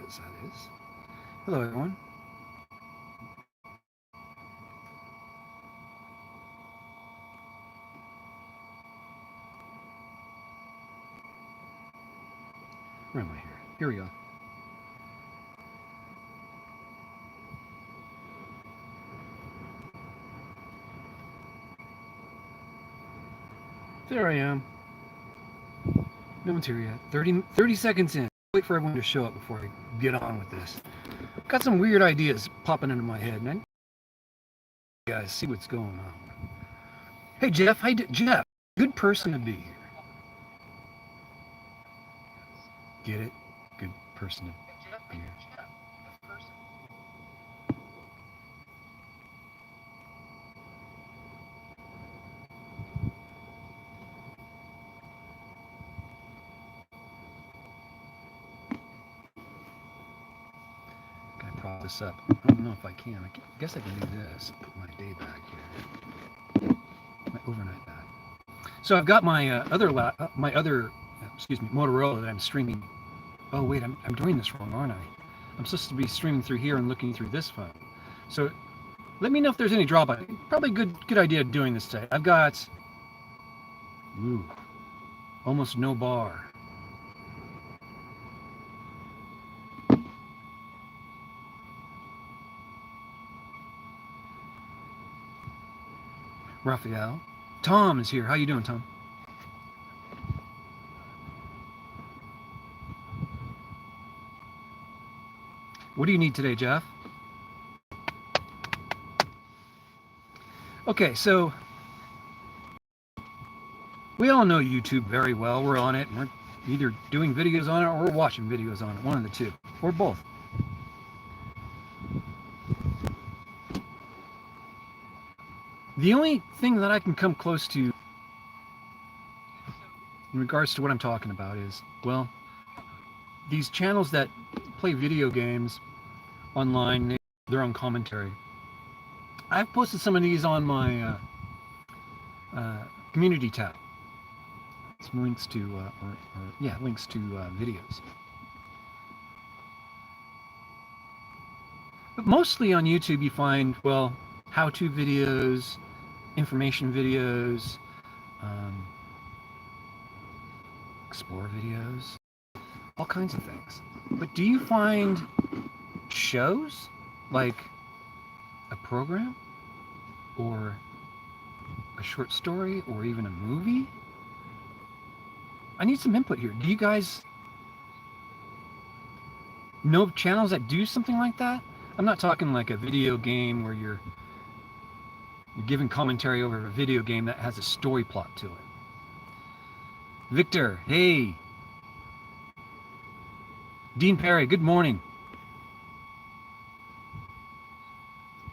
Ideas, that is. Hello, everyone. Where am I here? Here we go. There I am. No one's here yet. 30 seconds in. Wait for everyone to show up before I get on with this. Got some weird ideas popping into my head, and I guys see what's going on. Hey, Jeff. Jeff, good person to be here. Get it? Good person to be here. This up. I don't know if I can. I guess I can do this. Put my day bag here. My overnight bag. So I've got my other Motorola that I'm streaming. Oh wait, I'm doing this wrong, aren't I? I'm supposed to be streaming through here and looking through this phone. So let me know if there's any drawback. Probably good idea doing this today. I've got almost no bar. Raphael. Tom is here. How you doing, Tom? What do you need today, Jeff? Okay, so we all know YouTube very well. We're on it, and we're either doing videos on it or we're watching videos on it, one of the two, or both. The only thing that I can come close to in regards to what I'm talking about is, well, these channels that play video games online, their own commentary. I've posted some of these on my community tab. Some links to, links to videos. But mostly on YouTube you find, well, how-to videos, information videos, explore videos, all kinds of things. But do you find shows like a program or a short story or even a movie? I need some input here. Do you guys know of channels that do something like that? I'm not talking like a video game where you're giving commentary over a video game that has a story plot to it. Victor, hey. Dean Perry, good morning.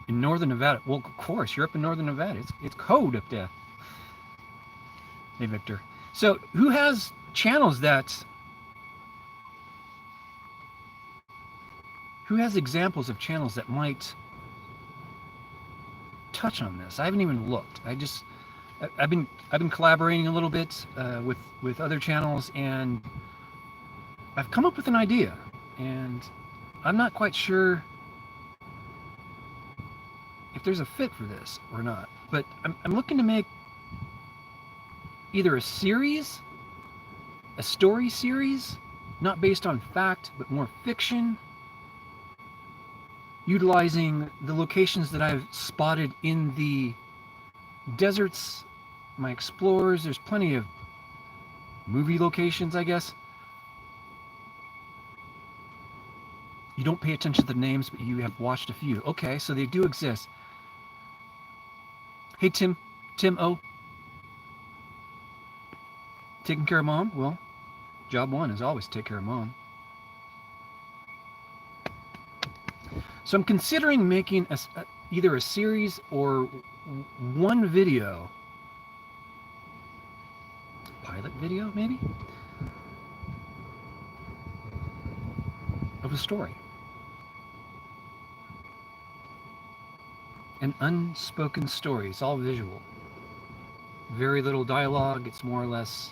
In Northern Nevada. Well, of course, you're up in Northern Nevada. It's cold up there. Hey, Victor. So, who has channels who has examples of channels that might touch on this? I haven't even looked. I've been collaborating a little bit with other channels, and I've come up with an idea, and I'm not quite sure if there's a fit for this or not. But I'm looking to make either a series, a story series, not based on fact, but more fiction, utilizing the locations that I've spotted in the deserts, my explorers. There's plenty of movie locations, I guess. You don't pay attention to the names, but you have watched a few. Okay, so they do exist. Hey, Tim O. Taking care of mom? Well, job one is always take care of mom. So I'm considering making either a series or one video, pilot video maybe, of a story. An unspoken story. It's all visual. Very little dialogue. It's more or less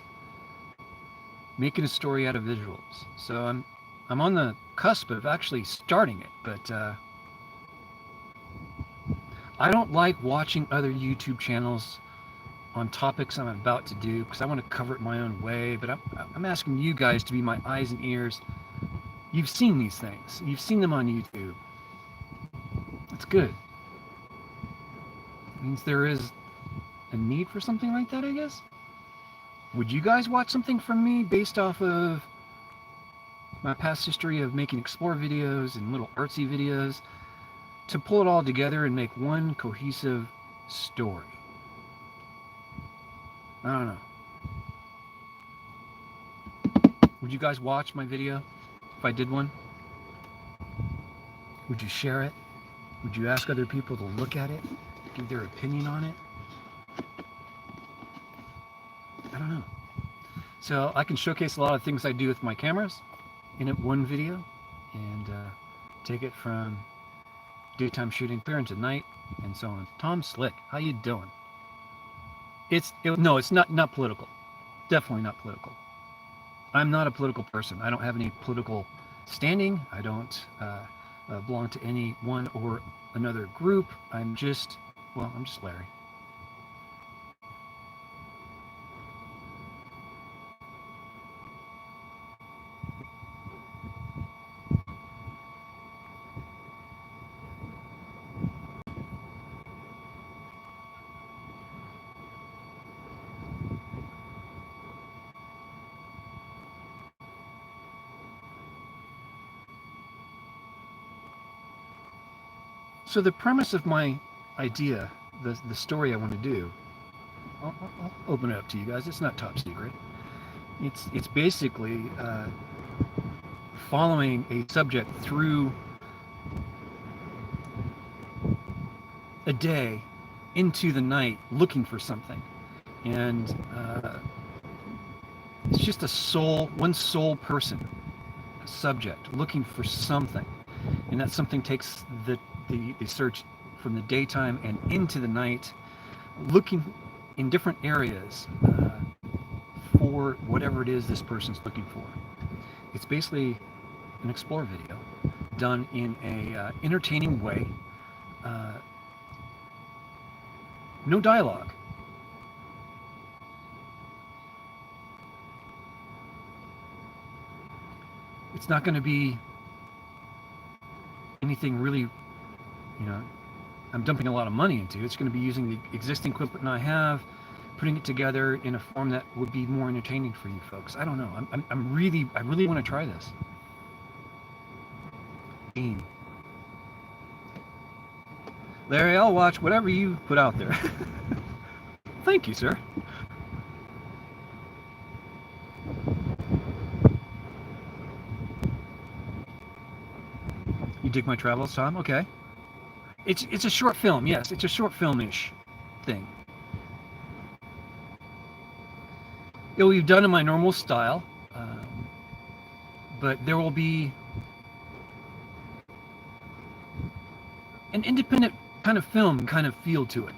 making a story out of visuals. So I'm on the cusp of actually starting it, but I don't like watching other YouTube channels on topics I'm about to do because I want to cover it my own way. But I'm asking you guys to be my eyes and ears. You've seen these things. You've seen them on YouTube. That's good. It means there is a need for something like that, I guess. Would you guys watch something from me based off of my past history of making explore videos and little artsy videos to pull it all together and make one cohesive story? I don't know. Would you guys watch my video if I did one? Would you share it? Would you ask other people to look at it, give their opinion on it? I don't know. So I can showcase a lot of things I do with my cameras in one video and take it from daytime shooting clear into night and so on. Tom Slick, how you doing? No, it's not political. Definitely not political. I'm not a political person. I don't have any political standing. I don't belong to any one or another group. I'm just Larry. So the premise of my idea, the story I want to do, I'll open it up to you guys. It's not top secret. It's basically following a subject through a day into the night looking for something, and it's just one sole person, a subject looking for something, and that something takes the search from the daytime and into the night, looking in different areas for whatever it is this person's looking for. It's basically an explore video done in a entertaining way. No dialogue. It's not going to be anything really, I'm dumping a lot of money into. It's going to be using the existing equipment I have, putting it together in a form that would be more entertaining for you folks. I don't know. I really want to try this. Larry, I'll watch whatever you put out there. Thank you, sir. You dig my travels, Tom? Okay. It's a short film, yes. It's a short film-ish thing. It will be done in my normal style, but there will be an independent kind of film kind of feel to it,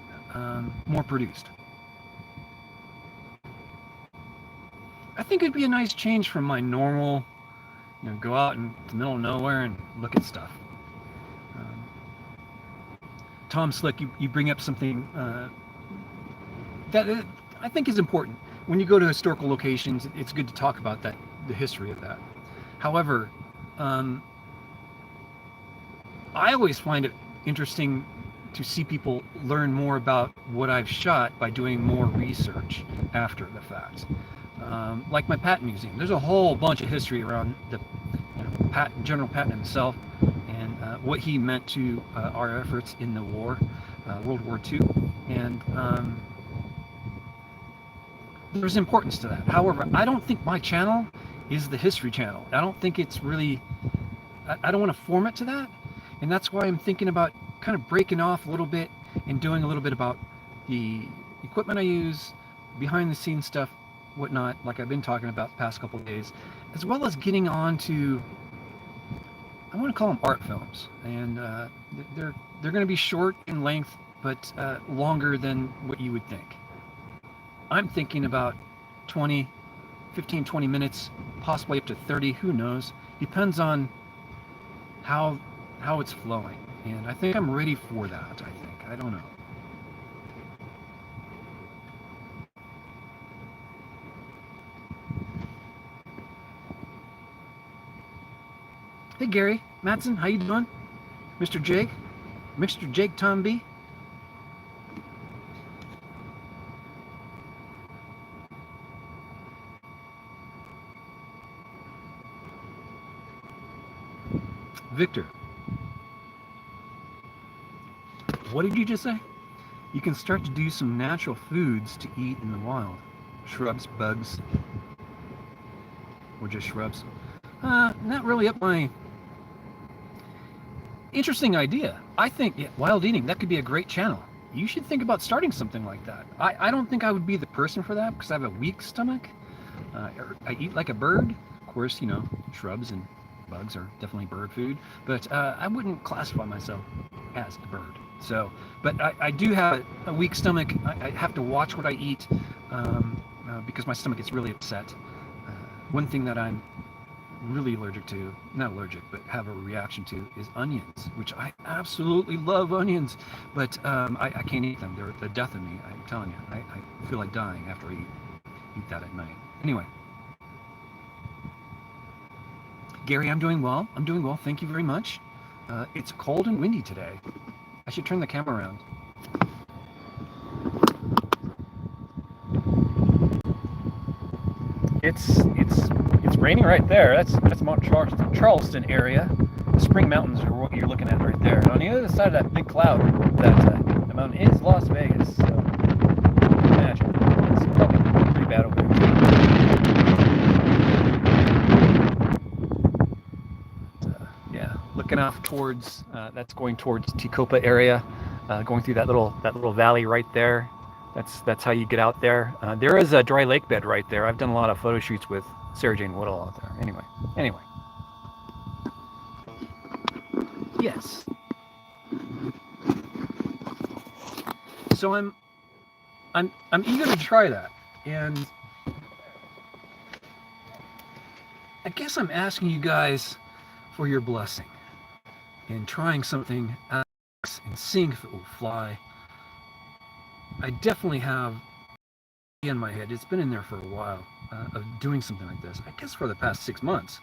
more produced. I think it'd be a nice change from my normal, go out in the middle of nowhere and look at stuff. Tom Slick, you bring up something that I think is important. When you go to historical locations, it's good to talk about that, the history of that. However, I always find it interesting to see people learn more about what I've shot by doing more research after the fact. Like my Patton Museum, there's a whole bunch of history around the General Patton himself and what he meant to our efforts in the war, World War II, and there's importance to that. However, I don't think my channel is the history channel. I don't think it's really, I don't want to form it to that, and that's why I'm thinking about kind of breaking off a little bit and doing a little bit about the equipment I use, behind the scenes stuff, whatnot, like I've been talking about the past couple of days, as well as getting on to, I want to call them art films, and they're going to be short in length, but longer than what you would think. I'm thinking about 15, 20 minutes, possibly up to 30, who knows, Depends on how it's flowing, and I think I'm ready for that. I don't know. Hey Gary Matson, how you doing? Mr. Jake Tom B. Victor, what did you just say? You can start to do some natural foods to eat in the wild. Shrubs, bugs, or just shrubs. Not really up my... Interesting idea. I think wild eating, that could be a great channel. You should think about starting something like that. I don't think I would be the person for that because I have a weak stomach. I eat like a bird. Of course, you know, shrubs and bugs are definitely bird food, but I wouldn't classify myself as a bird. So, but I do have a weak stomach. I have to watch what I eat because my stomach gets really upset. One thing that I'm really allergic to, not allergic, but have a reaction to, is onions, which I absolutely love onions, but I can't eat them. They're the death of me. I'm telling you, I feel like dying after I eat that at night. Anyway, Gary, I'm doing well. Thank you very much. It's cold and windy today. I should turn the camera around. It's raining right there. That's Mount Charleston area. The Spring Mountains are what you're looking at right there. And on the other side of that big cloud, that the mountain is Las Vegas. So imagine it's probably pretty bad over there. Yeah, looking off towards that's going towards Tecopa area, going through that little valley right there. That's how you get out there. There is a dry lake bed right there. I've done a lot of photo shoots with Sarah Jane Woodall out there. Anyway. Yes. So I'm eager to try that, and I guess I'm asking you guys for your blessing in trying something else and seeing if it will fly. I definitely have in my head, it's been in there for a while, of doing something like this. I guess for the past 6 months.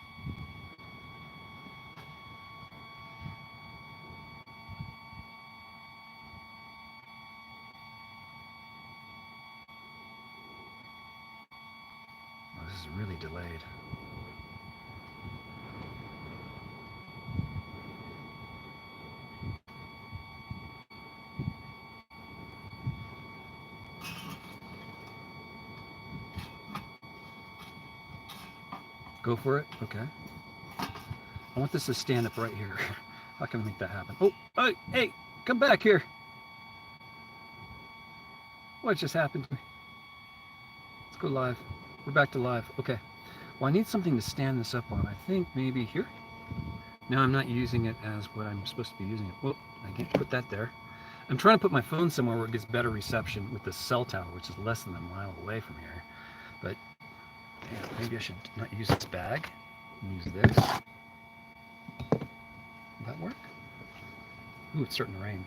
Oh, this is really delayed. Go for it? Okay. I want this to stand up right here. How can I make that happen? Oh, hey, come back here. What just happened to me? Let's go live. We're back to live. Okay. Well, I need something to stand this up on. I think maybe here. No, I'm not using it as what I'm supposed to be using it. Well, I can't put that there. I'm trying to put my phone somewhere where it gets better reception with the cell tower, which is less than a mile away from here. But yeah, maybe I should not use this bag. Use this. Will that work? Ooh, it's starting to rain.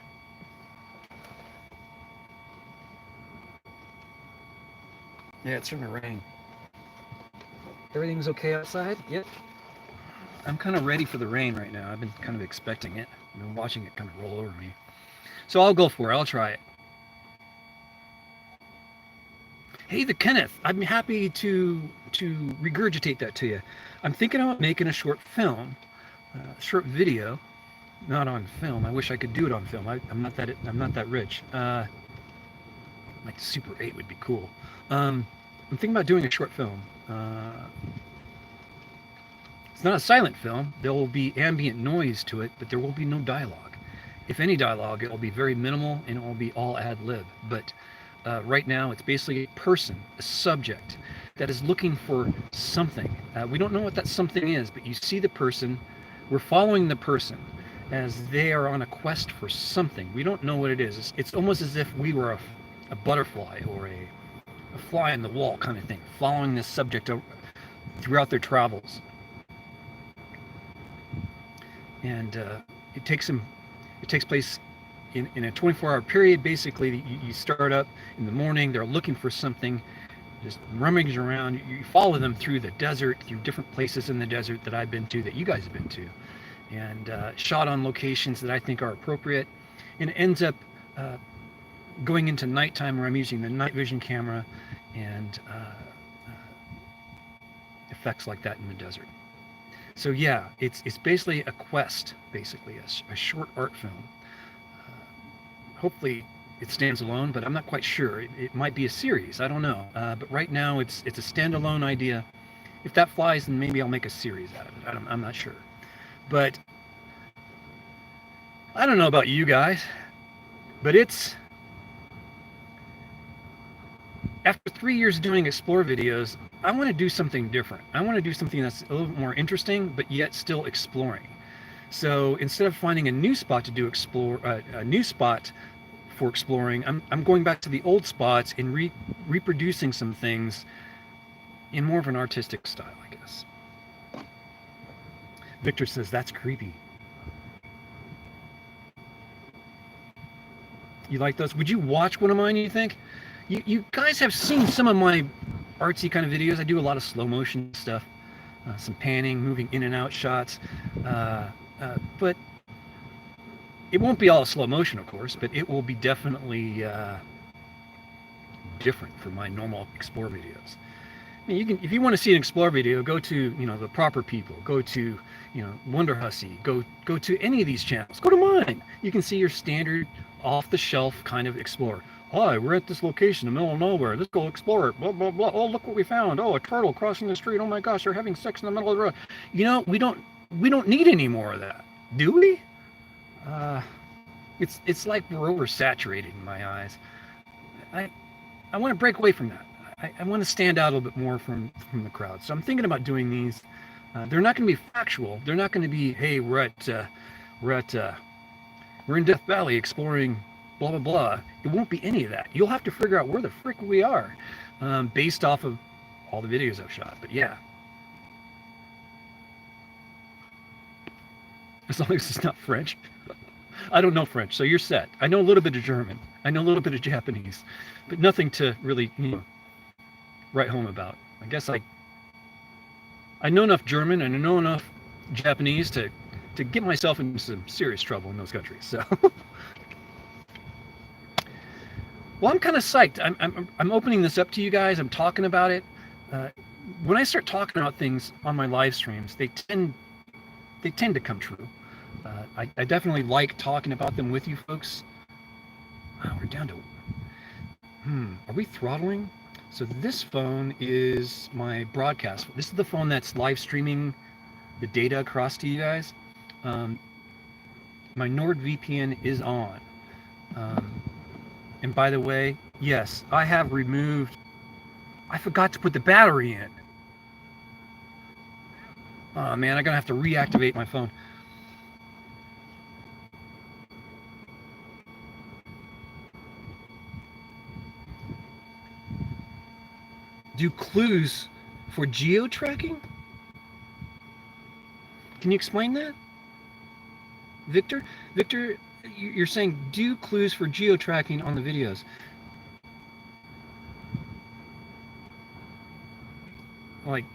Yeah, it's starting to rain. Everything's okay outside? Yep. I'm kind of ready for the rain right now. I've been kind of expecting it. I've been watching it kind of roll over me. So I'll go for it. I'll try it. Hey, the Kenneth. I'm happy to regurgitate that to you. I'm thinking about making a short film, short video, not on film. I wish I could do it on film. I'm not that rich. Like Super 8 would be cool. I'm thinking about doing a short film. It's not a silent film. There will be ambient noise to it, but there will be no dialogue. If any dialogue, it will be very minimal and it will be all ad lib. But right now, it's basically a person, a subject that is looking for something. We don't know what that something is, but you see the person. We're following the person as they are on a quest for something. We don't know what it is. It's almost as if we were a butterfly or a fly in the wall kind of thing, following this subject throughout their travels. and it takes place in a 24-hour period. Basically, you start up in the morning. They're looking for something, just rummaging around. You follow them through the desert, through different places in the desert that I've been to, that you guys have been to, and shot on locations that I think are appropriate. And it ends up going into nighttime, where I'm using the night vision camera and effects like that in the desert. So yeah, it's basically a quest, basically a short art film. Hopefully it stands alone, but I'm not quite sure. It might be a series, I don't know. But right now it's a standalone idea. If that flies, then maybe I'll make a series out of it. I'm not sure. But I don't know about you guys, but it's, after 3 years doing explore videos, I want to do something different. I want to do something that's a little bit more interesting, but yet still exploring. So instead of finding a new spot to do a new spot for exploring, I'm going back to the old spots and reproducing some things in more of an artistic style, I guess. Victor says, that's creepy. You like those? Would you watch one of mine, you think? You guys have seen some of my artsy kind of videos. I do a lot of slow motion stuff, some panning, moving in and out shots, but it won't be all slow motion, of course, but it will be definitely different from my normal explore videos. I mean, you can, if you want to see an explore video, go to, the Proper People, go to, Wonder Hussy, go to any of these channels, go to mine. You can see your standard off-the-shelf kind of explore. Hi, we're at this location in the middle of nowhere. Let's go explore it. Blah, blah, blah. Oh, look what we found. Oh, a turtle crossing the street. Oh my gosh, they're having sex in the middle of the road. We don't need any more of that, do we? It's like we're oversaturated in my eyes. I want to break away from that. I want to stand out a little bit more from the crowd. So I'm thinking about doing these. They're not going to be factual. They're not going to be, hey, we're in Death Valley exploring blah, blah, blah. It won't be any of that. You'll have to figure out where the frick we are, based off of all the videos I've shot. But yeah, as long as it's not French. I don't know French, so you're set. I know a little bit of German. I know a little bit of Japanese, but nothing to really, write home about. I guess I know enough German and I know enough Japanese to get myself into some serious trouble in those countries. So, well, I'm kind of psyched. I'm opening this up to you guys. I'm talking about it. When I start talking about things on my live streams, they tend to come true. I definitely like talking about them with you folks. Oh, we're down to. Are we throttling? So this phone is my broadcast. This is the phone that's live streaming the data across to you guys. My NordVPN is on. And by the way, yes, I have removed. I forgot to put the battery in. Oh man, I'm gonna have to reactivate my phone. Do clues for geo-tracking? Can you explain that? Victor, you're saying do clues for geo-tracking on the videos. Like,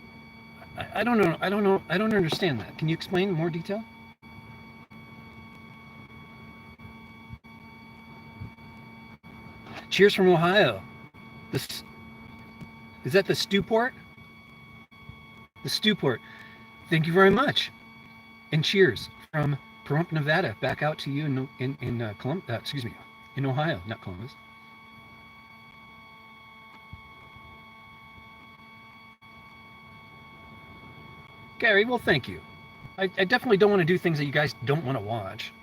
I don't know. I don't understand that. Can you explain in more detail? Cheers from Ohio. This is that the Stewport? The Stewport. Thank you very much. And cheers from Pahrump, Nevada. Back out to you in Columbus. Excuse me, in Ohio, not Columbus. Gary, well, thank you. I definitely don't want to do things that you guys don't want to watch.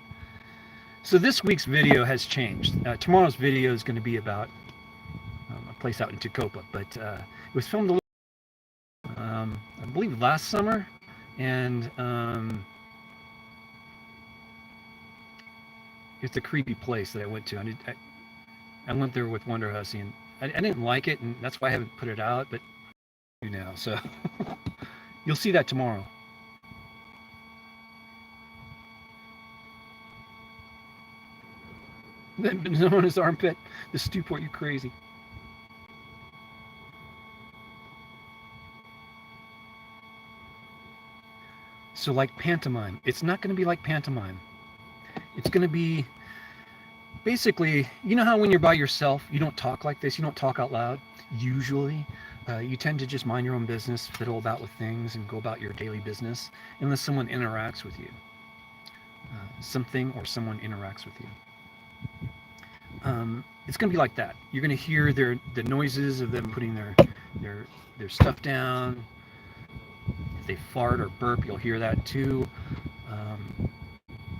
So this week's video has changed. Tomorrow's video is going to be about a place out in Tacoma, but it was filmed I believe last summer, and it's a creepy place that I went to. I went there with Wonder Hussy, and I didn't like it, and that's why I haven't put it out, but now, so you'll see that tomorrow. known as armpit, the Stewport, you crazy. So like pantomime, it's not going to be like pantomime. It's going to be basically, you know how when you're by yourself, you don't talk like this, you don't talk out loud, usually. You tend to just mind your own business, fiddle about with things, and go about your daily business, unless someone interacts with you. Something or someone interacts with you. It's going to be like that. You're going to hear the noises of them putting their stuff down. If they fart or burp, you'll hear that too.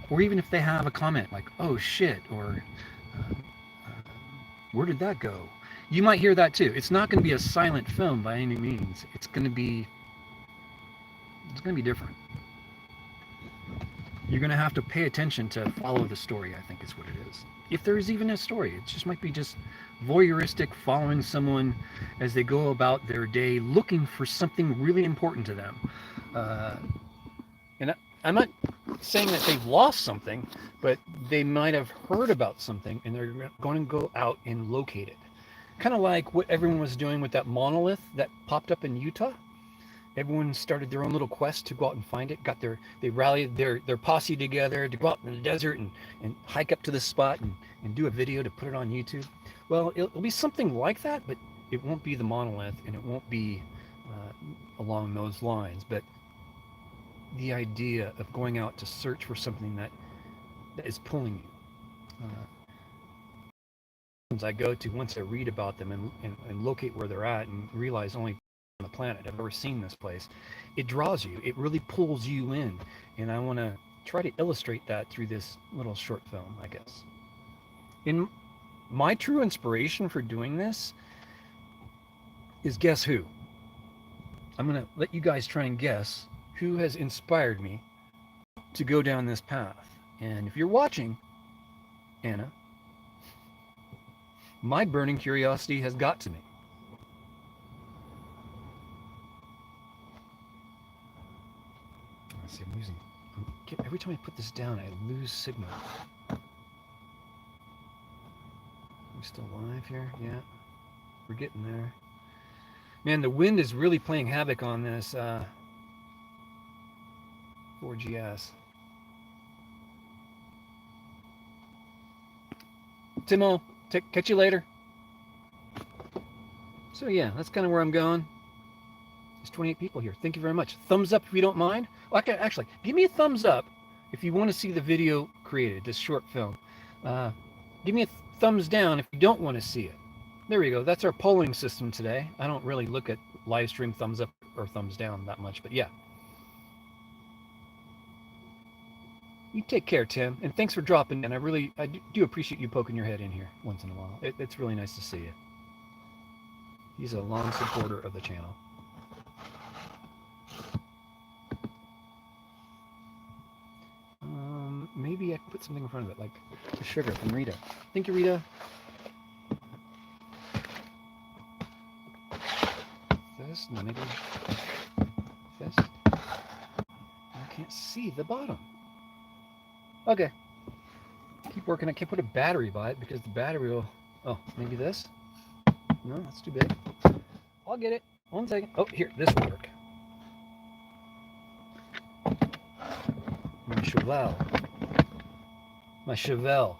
Or even if they have a comment like, oh shit, or where did that go? You might hear that too. It's not going to be a silent film by any means. It's going to be different. You're going to have to pay attention to follow the story, I think is what it is. If there is even a story, it just might be just voyeuristic, following someone as they go about their day looking for something really important to them. And I'm not saying that they've lost something, but they might have heard about something and they're going to go out and locate it. Kind of like what everyone was doing with that monolith that popped up in Utah. Everyone started their own little quest to go out and find it. They rallied their posse together to go out in the desert and hike up to the spot and do a video to put it on YouTube. Well, it'll be something like that, but it won't be the monolith and it won't be along those lines. But the idea of going out to search for something that is pulling you. I go to, once I read about them and locate where they're at and realize only on the planet I've ever seen this place, it draws you. It really pulls you in. And I want to try to illustrate that through this little short film, I guess. In my true inspiration for doing this is, guess who? I'm going to let you guys try and guess who has inspired me to go down this path. And if you're watching, Anna, my burning curiosity has got to me. Let's see, every time I put this down, I lose signal. Are we still live here? Yeah, we're getting there. Man, the wind is really playing havoc on this 4GS. Timo, catch you later. So yeah, that's kind of where I'm going. There's 28 people here. Thank you very much. Thumbs up if you don't mind. Well, actually, give me a thumbs up if you want to see the video created, this short film. Give me a thumbs down if you don't want to see it. There we go. That's our polling system today. I don't really look at live stream thumbs up or thumbs down that much, but yeah. You take care, Tim, and thanks for dropping in. I do appreciate you poking your head in here once in a while. It's really nice to see you. He's a long supporter of the channel. Maybe I could put something in front of it, like the sugar from Rita. Thank you, Rita. This, no, maybe this. I can't see the bottom. Okay. Keep working. I can't put a battery by it because the battery will... Oh, maybe this? No, that's too big. I'll get it. 1 second. Oh, here. This will work. My Chevelle. My Chevelle.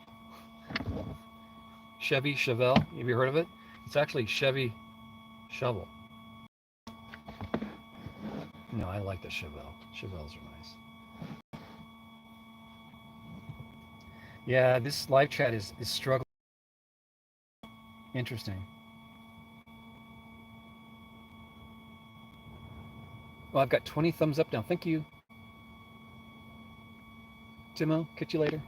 Chevy Chevelle. Have you heard of it? It's actually Chevy Shovel. No, I like the Chevelle. Chevelles are nice. Yeah, this live chat is struggling. Interesting. Well, I've got 20 thumbs up now. Thank you. Timo, catch you later.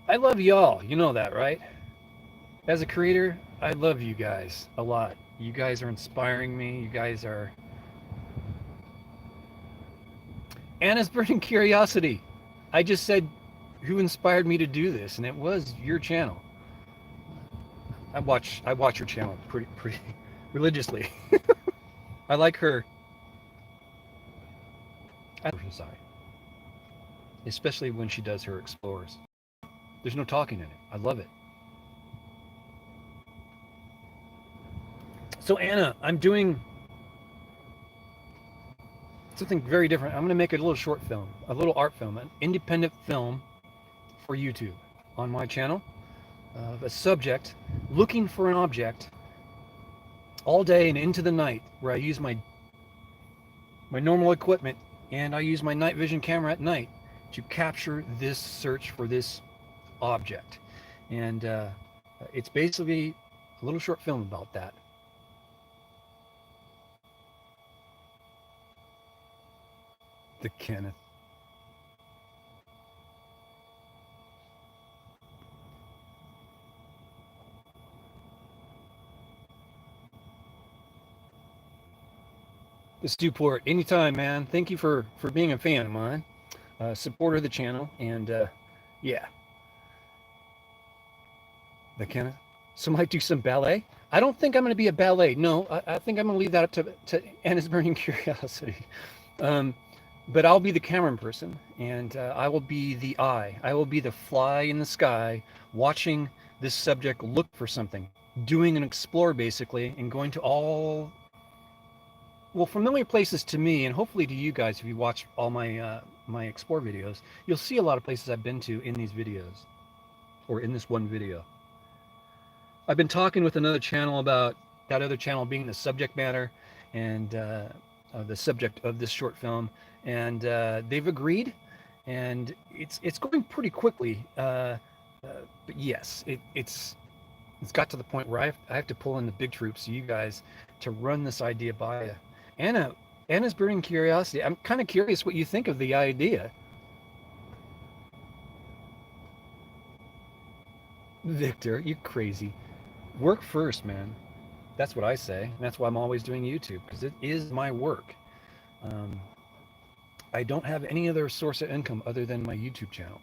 I love y'all. You know that, right? As a creator, I love you guys a lot. You guys are inspiring me. You guys are... Anna's burning curiosity. I just said who inspired me to do this, and it was your channel. I watch your channel pretty religiously. I like her side, especially when she does her explores. There's no talking in it. I love it. So Anna, I'm doing something very different. I'm going to make a little short film, a little art film, an independent film for YouTube on my channel of a subject looking for an object all day and into the night, where I use my normal equipment and I use my night vision camera at night to capture this search for this object. And it's basically a little short film about that. The Kenneth. The Stewport, anytime, man. Thank you for being a fan of mine, supporter of the channel, and yeah. The Kenneth. So might do some ballet. I don't think I'm going to be a ballet. No, I think I'm going to leave that up to Anna's burning curiosity. But I'll be the camera person, and I will be the eye. I will be the fly in the sky, watching this subject look for something, doing an explore basically, and going to all, well, familiar places to me, and hopefully to you guys. If you watch all my my explore videos, you'll see a lot of places I've been to in these videos, or in this one video. I've been talking with another channel about that other channel being the subject matter and the subject of this short film, and they've agreed, and it's going pretty quickly. But yes, it's got to the point where I have to pull in the big troops, you guys, to run this idea by you. Anna's burning curiosity. I'm kind of curious what you think of the idea. Victor, you crazy. Work first, man. That's what I say. And that's why I'm always doing YouTube, because it is my work. I don't have any other source of income other than my YouTube channel.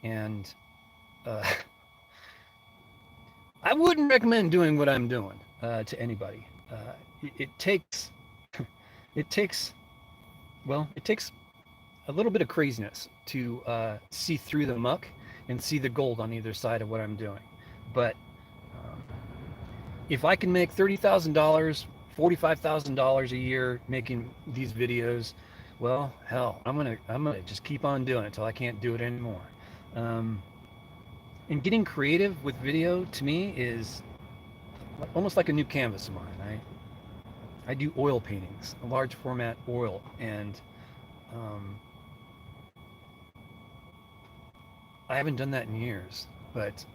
And I wouldn't recommend doing what I'm doing to anybody. It takes, it takes a little bit of craziness to see through the muck and see the gold on either side of what I'm doing. But if I can make $30,000, $45,000 a year making these videos, well, hell, I'm gonna just keep on doing it till I can't do it anymore. And getting creative with video to me is almost like a new canvas of mine. I do oil paintings, a large format oil, and I haven't done that in years. But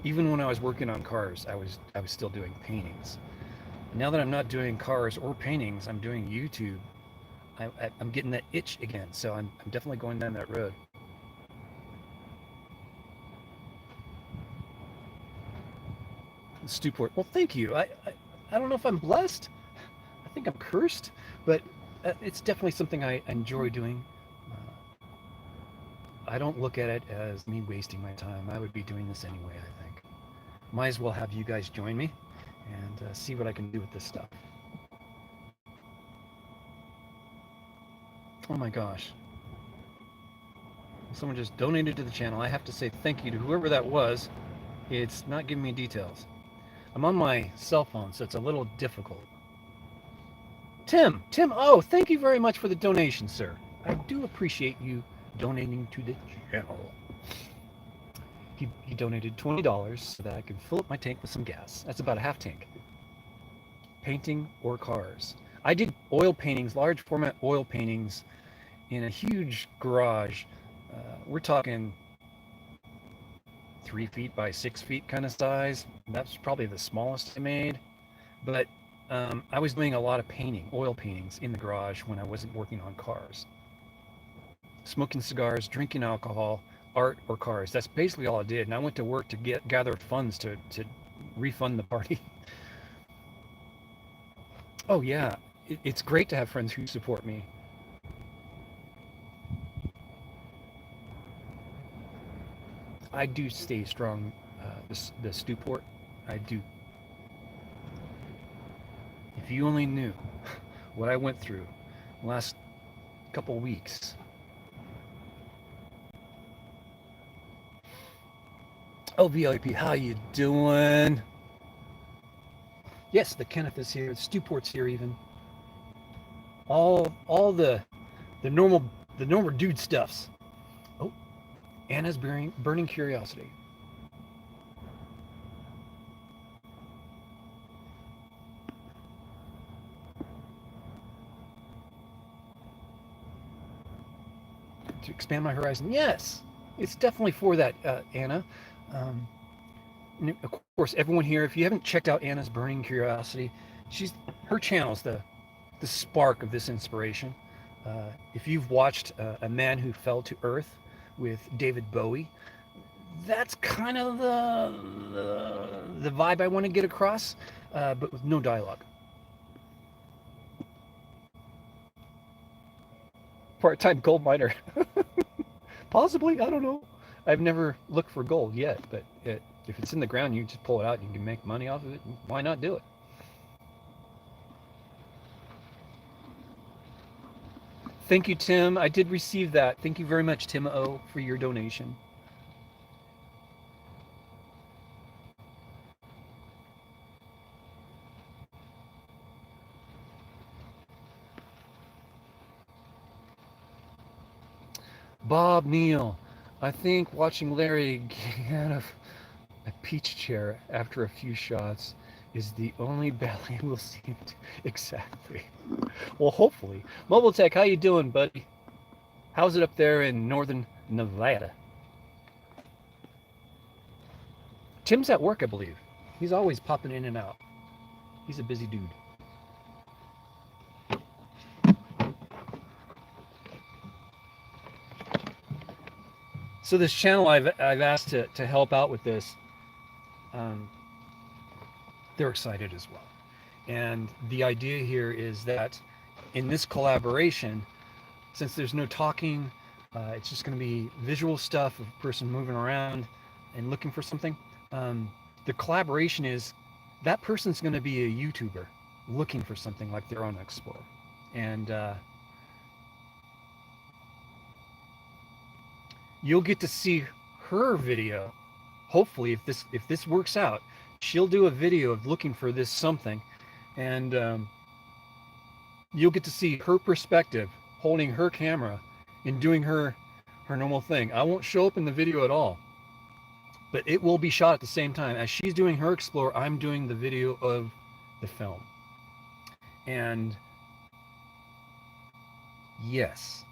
even when I was working on cars, I was still doing paintings. Now that I'm not doing cars or paintings, I'm doing YouTube. I'm getting that itch again, so I'm definitely going down that road. Stewport. Well, thank you. I don't know if I'm blessed. I think I'm cursed, but it's definitely something I enjoy doing. I don't look at it as me wasting my time. I would be doing this anyway, I think. Might as well have you guys join me and see what I can do with this stuff. Oh my gosh. Someone just donated to the channel. I have to say thank you to whoever that was. It's not giving me details. I'm on my cell phone, so it's a little difficult. Tim, oh, thank you very much for the donation, sir. I do appreciate you donating to the channel. He donated $20 so that I can fill up my tank with some gas. That's about a half tank. Painting or cars. I did oil paintings, large format oil paintings in a huge garage. We're talking 3 feet by 6 feet kind of size. That's probably the smallest I made. But I was doing a lot of painting, oil paintings in the garage when I wasn't working on cars. Smoking cigars, drinking alcohol, art, or cars. That's basically all I did. And I went to work to gather funds to refund the party. Oh yeah, it's great to have friends who support me. I do stay strong, the Stewport. I do. If you only knew what I went through last couple weeks. Oh, VIP, how you doing? Yes, the Kenneth is here. Stewport's here even. All the normal dude stuffs. Oh, Anna's burning curiosity. To expand my horizon. Yes, it's definitely for that, Anna. Um, of course, everyone here, if you haven't checked out Anna's burning curiosity, her channel's the spark of this inspiration. If you've watched A Man Who Fell to Earth with David Bowie, that's kind of the vibe I want to get across, but with no dialogue. Part-time gold miner. Possibly, I don't know. I've never looked for gold yet, but if it's in the ground, you just pull it out and you can make money off of it. Why not do it? Thank you, Tim. I did receive that. Thank you very much, Tim O, for your donation. Bob Neal, I think watching Larry get out of a peach chair after a few shots is the only ballet we'll see. Exactly. Well, hopefully. Mobile Tech, how you doing, buddy? How's it up there in northern Nevada? Tim's at work, I believe. He's always popping in and out. He's a busy dude. So this channel I've asked to help out with this, they're excited as well. And the idea here is that in this collaboration, since there's no talking, it's just going to be visual stuff of a person moving around and looking for something. The collaboration is that person's going to be a YouTuber looking for something like their own Explorer. And you'll get to see her video. Hopefully, if this works out, she'll do a video of looking for this something, and you'll get to see her perspective, holding her camera and doing her normal thing. I won't show up in the video at all, but it will be shot at the same time. As she's doing her Explorer, I'm doing the video of the film. And yes,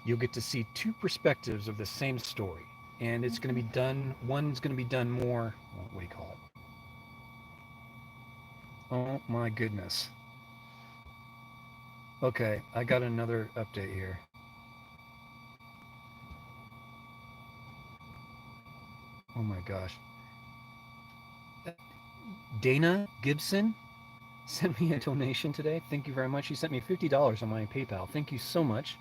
you'll get to see two perspectives of the same story. And it's going to be done, one's going to be done more, what do you call it? Oh my goodness. Okay, I got another update here. Oh my gosh. Dana Gibson sent me a donation today. Thank you very much. She sent me $50 on my PayPal. Thank you so much.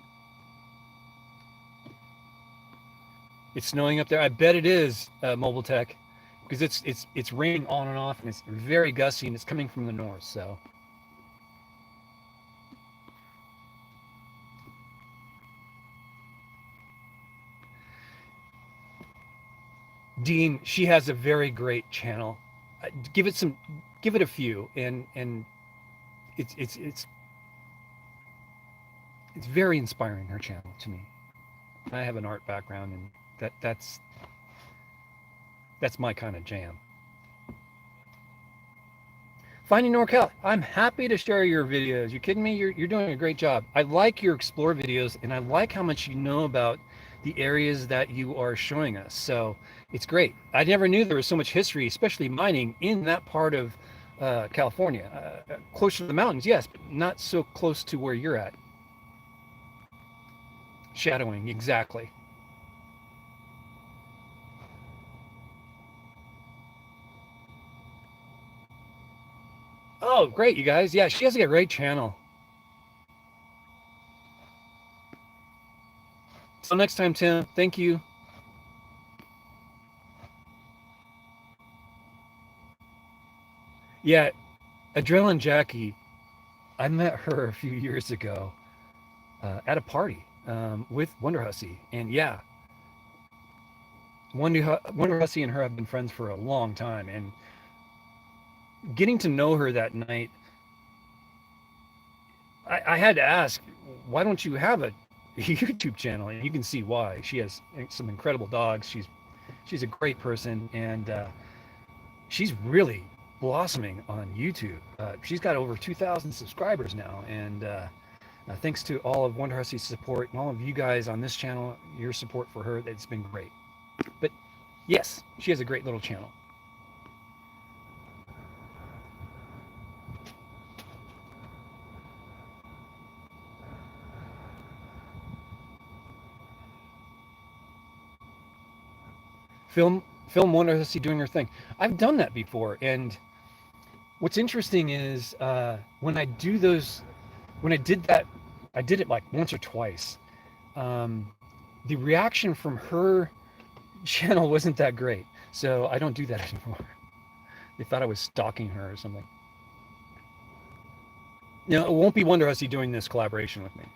It's snowing up there. I bet it is, Mobile Tech, because it's raining on and off, and it's very gusty, and it's coming from the north. So, Dean, she has a very great channel. Give it a few, and it's very inspiring, her channel, to me. I have an art background, and that's my kind of jam. Finding NorCal, I'm happy to share your videos. You kidding me? You're doing a great job. I like your Explore videos, and I like how much you know about the areas that you are showing us. So it's great. I never knew there was so much history, especially mining, in that part of California. Close to the mountains, yes, but not so close to where you're at. Shadowing, exactly. Oh, great, you guys. Yeah, she has a great channel. Till next time, Tim. Thank you. Yeah, Adrenaline Jackie, I met her a few years ago. at a party with Wonder Hussy. And yeah, Wonder Hussy and her have been friends for a long time. And getting to know her that night, I had to ask, why don't you have a YouTube channel? And you can see why. She has some incredible dogs. She's a great person, and she's really blossoming on YouTube. She's got over 2,000 subscribers now, and thanks to all of Wonder Hussy's support and all of you guys on this channel, your support for her, it's been great. But yes, she has a great little channel. Film Wonder Hussy doing her thing. I've done that before, and what's interesting is when I do those, when I did that, I did it like once or twice. The reaction from her channel wasn't that great, so I don't do that anymore. They thought I was stalking her or something. It won't be Wonder Hussy doing this collaboration with me.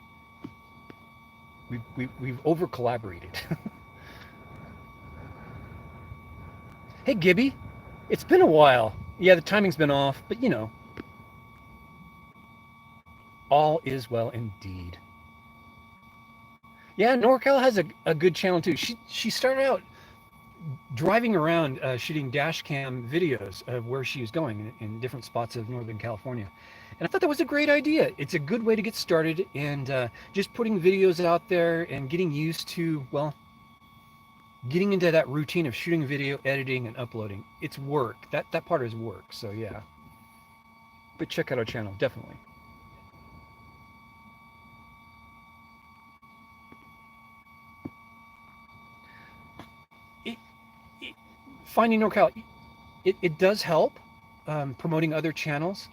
We've over collaborated. Hey Gibby, it's been a while. Yeah, the timing's been off, but all is well indeed. Yeah, NorCal has a good channel too. She started out driving around shooting dash cam videos of where she was going in different spots of Northern California. And I thought that was a great idea. It's a good way to get started, and just putting videos out there and getting used to, well, getting into that routine of shooting video, editing, and uploading. It's work. That part is work, so yeah. But check out our channel, definitely. Finding NorCal, it does help promoting other channels.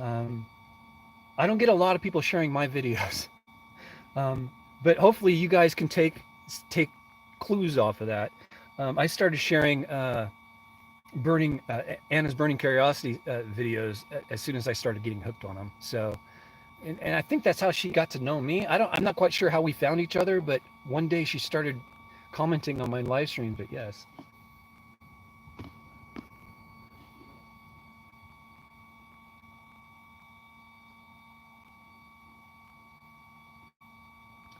I don't get a lot of people sharing my videos, but hopefully you guys can take clues off of that. I started sharing Anna's Burning Curiosity videos as soon as I started getting hooked on them. So, and I think that's how she got to know me. I'm not quite sure how we found each other, but one day she started commenting on my live stream. But yes.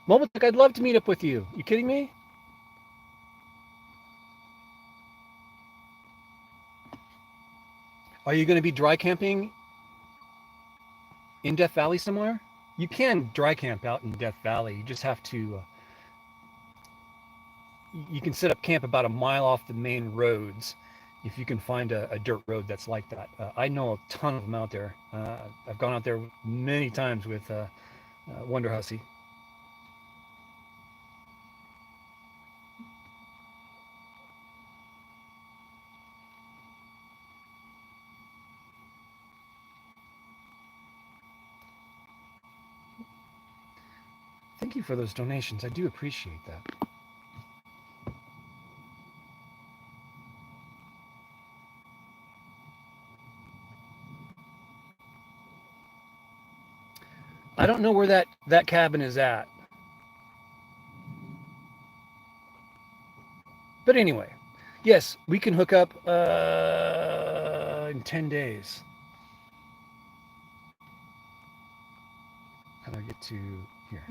Momotek, I'd love to meet up with you. You kidding me? Are you going to be dry camping in Death Valley somewhere? You can dry camp out in Death Valley. You just have to, you can set up camp about a mile off the main roads if you can find a dirt road that's like that. I know a ton of them out there. I've gone out there many times with Wonder Hussy. Thank you for those donations. I do appreciate that. I don't know where that cabin is at. But anyway, yes, we can hook up in 10 days. How do I get to here?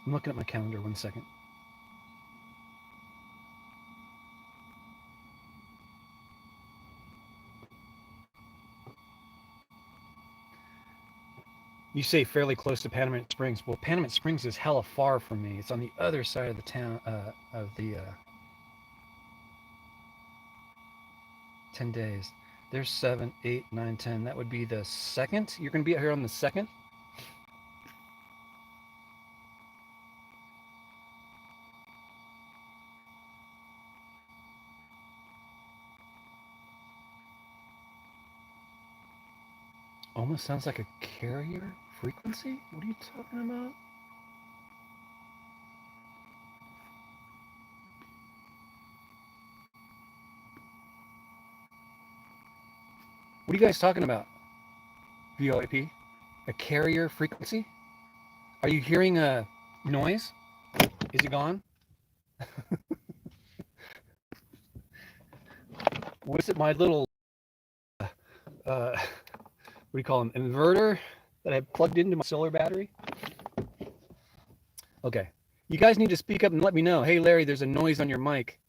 I'm looking at my calendar, 1 second. You say fairly close to Panamint Springs. Well, Panamint Springs is hella far from me. It's on the other side of the town, of the 10 days. There's 7, 8, 9, 10. That would be the 2nd. You're going to be out here on the 2nd? Almost sounds like a carrier frequency? What are you talking about? What are you guys talking about? VoIP? A carrier frequency? Are you hearing a noise? Is it gone? Was it my little, what do you call them, inverter that I plugged into my solar battery? Okay. You guys need to speak up and let me know. Hey, Larry, there's a noise on your mic.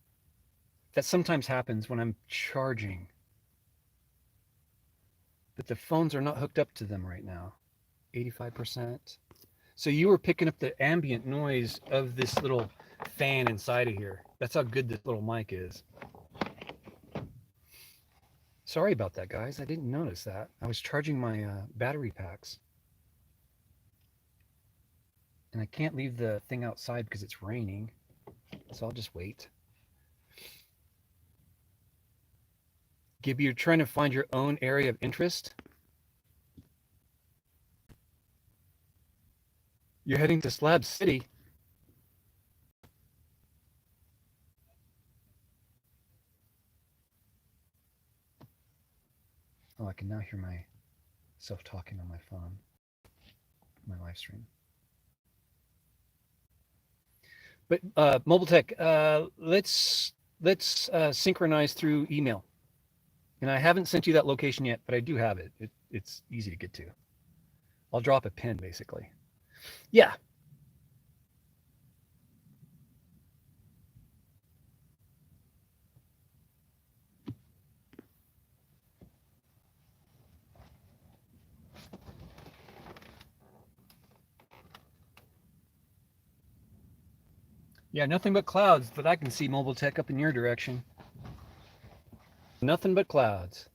That sometimes happens when I'm charging. But the phones are not hooked up to them right now. 85%. So you were picking up the ambient noise of this little fan inside of here. That's how good this little mic is. Sorry about that, guys. I didn't notice that. I was charging my battery packs. And I can't leave the thing outside because it's raining. So I'll just wait. Gibby, you're trying to find your own area of interest? You're heading to Slab City. Oh, I can now hear myself talking on my phone, my live stream. But Mobile Tech, let's synchronize through email. And I haven't sent you that location yet, but I do have it. It's easy to get to. I'll drop a pin, basically. Yeah. Yeah, nothing but clouds, but I can see Mobile Tech up in your direction. Nothing but clouds.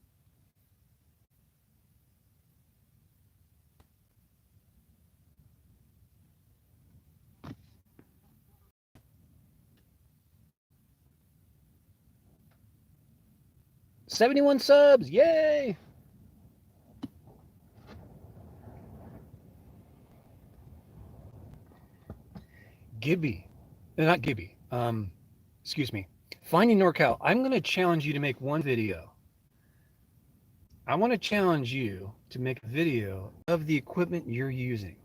'71 subs, yay! Gibby, not Gibby. Excuse me. Finding NorCal. I'm going to challenge you to make one video. I want to challenge you to make a video of the equipment you're using.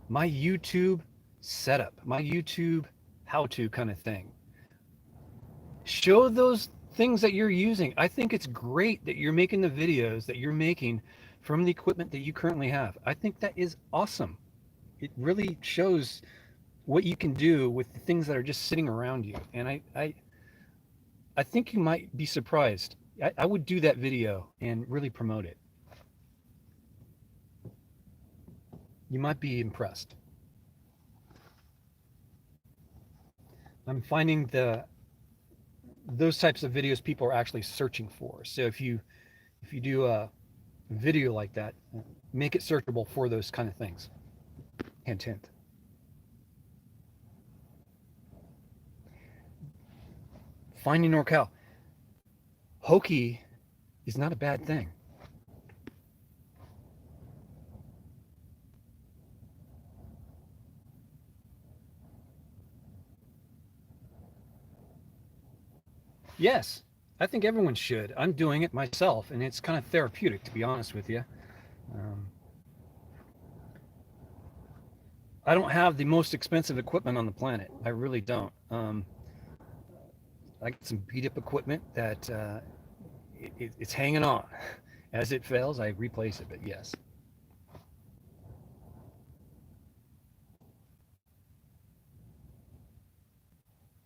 My YouTube setup, my YouTube how-to kind of thing. Show those things that you're using. I think it's great that you're making the videos that you're making from the equipment that you currently have. I think that is awesome. It really shows what you can do with the things that are just sitting around you. And I think you might be surprised. I would do that video and really promote it. You might be impressed. I'm finding those types of videos people are actually searching for. So if you do a video like that, make it searchable for those kind of things. Hint, hint. Finding NorCal. Hokey is not a bad thing. Yes, I think everyone should. I'm doing it myself, and it's kind of therapeutic, to be honest with you. I don't have the most expensive equipment on the planet. I really don't. I got some beat up equipment that it's hanging on. As it fails, I replace it, but yes.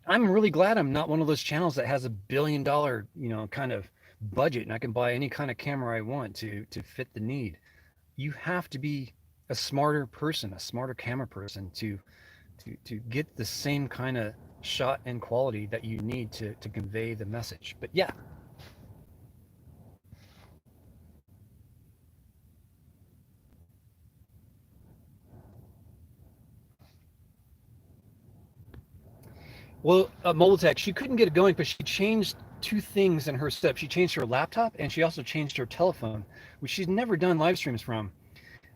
I'm really glad I'm not one of those channels that has $1 billion, kind of budget, and I can buy any kind of camera I want to fit the need. You have to be a smarter person, a smarter camera person to get the same kind of shot and quality that you need to convey the message. But yeah. Well, Mobile Tech, she couldn't get it going, but she changed two things in her setup. She changed her laptop and she also changed her telephone, which she's never done live streams from.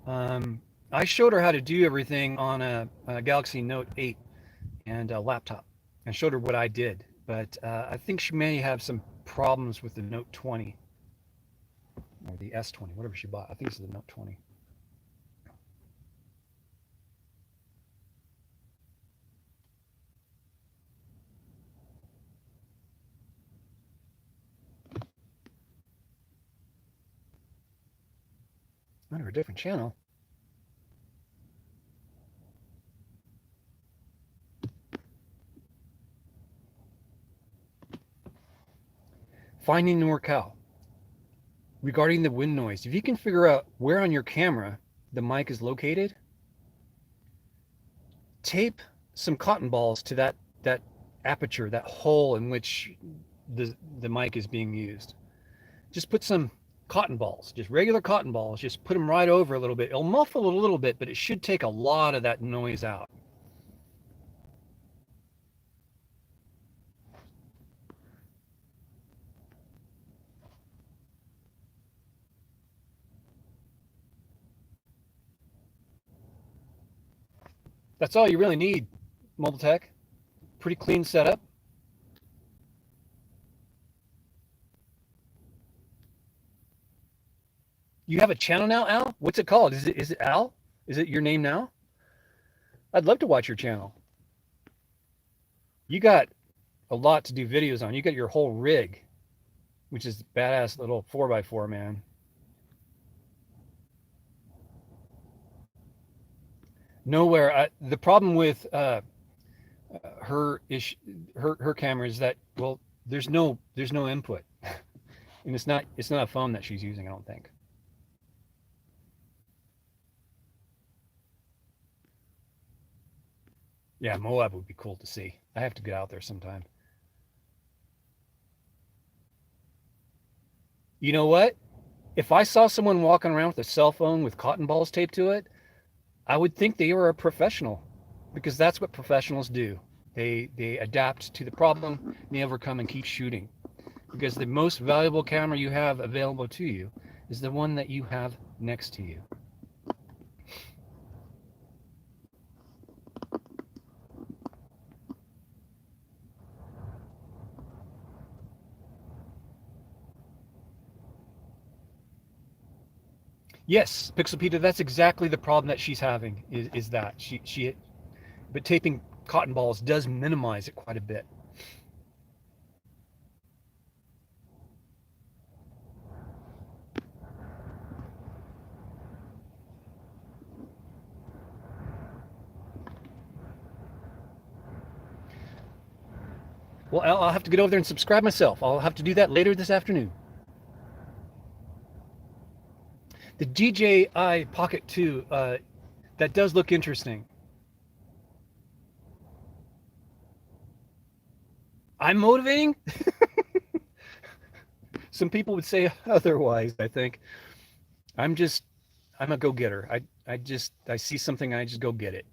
I showed her how to do everything on a Galaxy Note 8 and a laptop and showed her what I did. But I think she may have some problems with the Note 20. or the S20, whatever she bought. I think it's the Note 20. Under a different channel. Finding NorCal. Regarding the wind noise, if you can figure out where on your camera the mic is located, tape some cotton balls to that aperture, that hole in which the mic is being used. Just put some cotton balls, just regular cotton balls, just put them right over a little bit. It'll muffle it a little bit, but it should take a lot of that noise out. That's all you really need, Mobile Tech. Pretty clean setup. You have a channel now, Al? What's it called? Is it Al? Is it your name now? I'd love to watch your channel. You got a lot to do videos on. You got your whole rig, which is badass little 4x4, man. Nowhere. The problem with her camera is that, well, there's no input, and it's not a phone that she's using, I don't think. Yeah, Moab would be cool to see. I have to get out there sometime. You know what? If I saw someone walking around with a cell phone with cotton balls taped to it, I would think they were a professional, because that's what professionals do. They adapt to the problem, they overcome and keep shooting. Because the most valuable camera you have available to you is the one that you have next to you. Yes, Pixel Peter, that's exactly the problem that she's having, is that but taping cotton balls does minimize it quite a bit. Well, I'll have to get over there and subscribe myself. I'll have to do that later this afternoon. The DJI Pocket 2, that does look interesting. I'm motivating? Some people would say otherwise, I think. I'm a go-getter. I see something, I just go get it.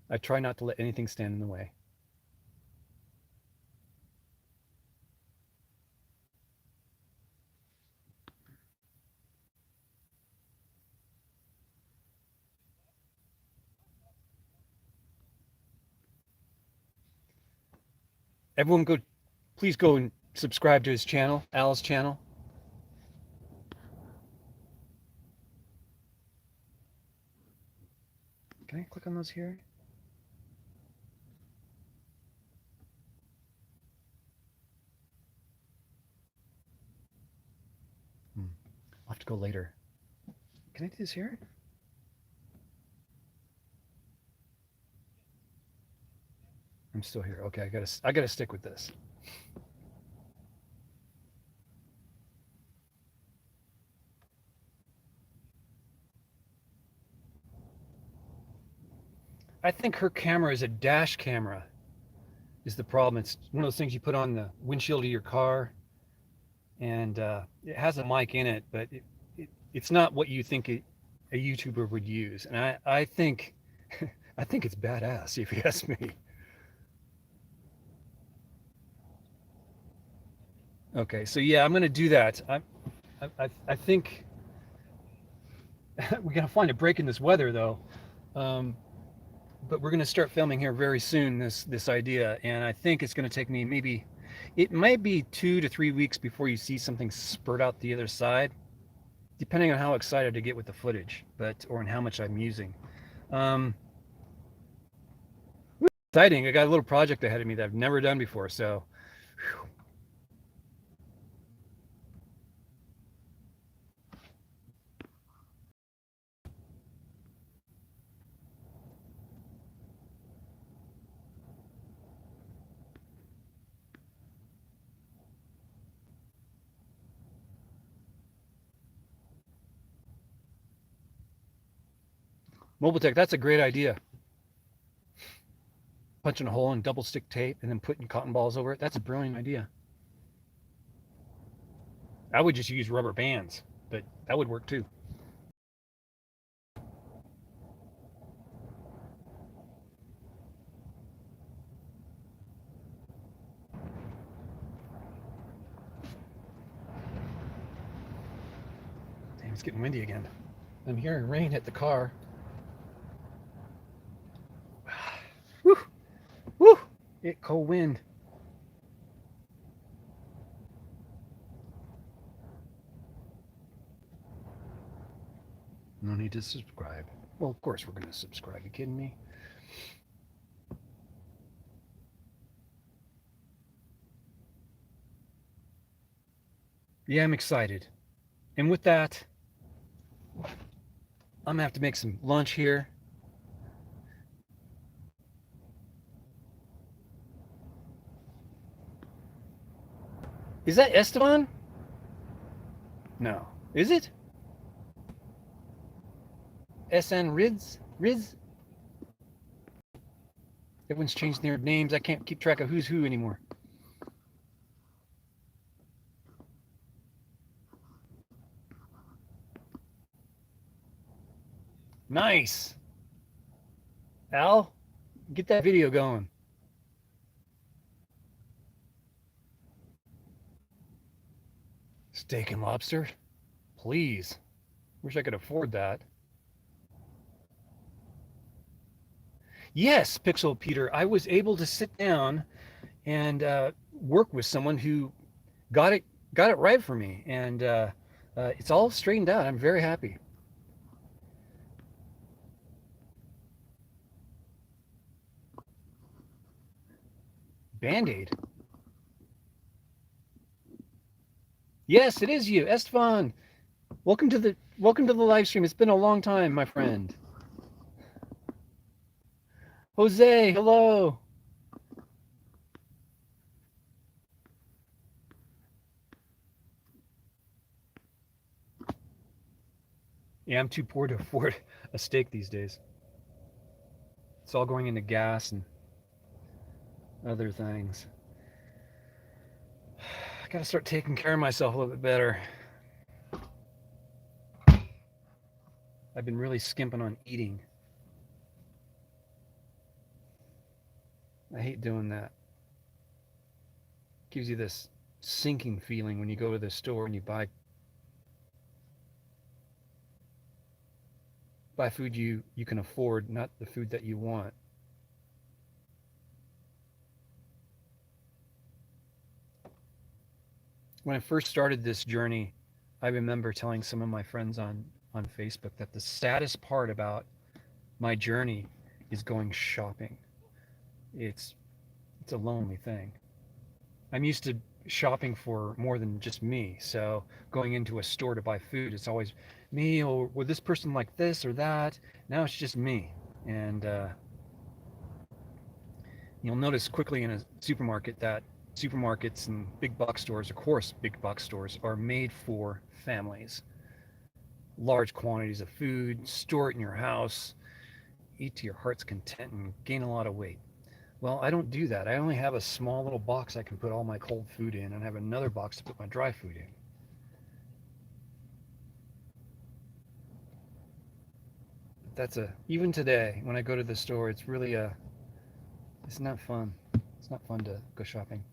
I try not to let anything stand in the way. Everyone please go and subscribe to his channel, Al's channel. Can I click on those here? I'll have to go later. Can I do this here? I'm still here. Okay, I gotta stick with this. I think her camera is a dash camera, is the problem. It's one of those things you put on the windshield of your car, and it has a mic in it, but it's not what you think a YouTuber would use. And I think I think it's badass, if you ask me. Okay, so yeah, I'm gonna do that. I think we gotta find a break in this weather, though. But we're gonna start filming here very soon. This idea, and I think it's gonna take me it might be 2 to 3 weeks before you see something spurt out the other side. depending on how excited I get with the footage, or in how much I'm using. Um, Exciting! I got a little project ahead of me that I've never done before, so. Whew. Mobile tech, that's a great idea. Punching a hole in double stick tape and then putting cotton balls over it. That's a brilliant idea. I would just use rubber bands, but that would work too. Damn, it's getting windy again. I'm hearing rain hit the car. Woo! Woo! It cold wind. No need to subscribe. Well, of course we're going to subscribe. You kidding me? Yeah, I'm excited. And with that, I'm going to have to make some lunch here. Is that Esteban? No. Is it? SN Riz? Riz? Everyone's changed their names. I can't keep track of who's who anymore. Nice. Al, get that video going. Steak and lobster? Please. Wish I could afford that. Yes, Pixel Peter, I was able to sit down and work with someone who got it right for me, and it's all straightened out. I'm very happy. Band-Aid. Yes, it is you, Esteban. Welcome to the live stream. It's been a long time, my friend. Jose, hello. Yeah, I'm too poor to afford a steak these days. It's all going into gas and other things. I gotta start taking care of myself a little bit better. I've been really skimping on eating. I hate doing that. Gives you this sinking feeling when you go to the store and you buy food you can afford, not the food that you want. When I first started this journey, I remember telling some of my friends on Facebook that the saddest part about my journey is going shopping. It's a lonely thing. I'm used to shopping for more than just me. So going into a store to buy food, it's always me, or would this person like this or that? Now it's just me. And you'll notice quickly in a supermarket that supermarkets and big box stores, of course, big box stores are made for families. Large quantities of food, store it in your house, eat to your heart's content, and gain a lot of weight. Well, I don't do that. I only have a small little box I can put all my cold food in, and I have another box to put my dry food in. But even today, when I go to the store, it's really it's not fun. It's not fun to go shopping.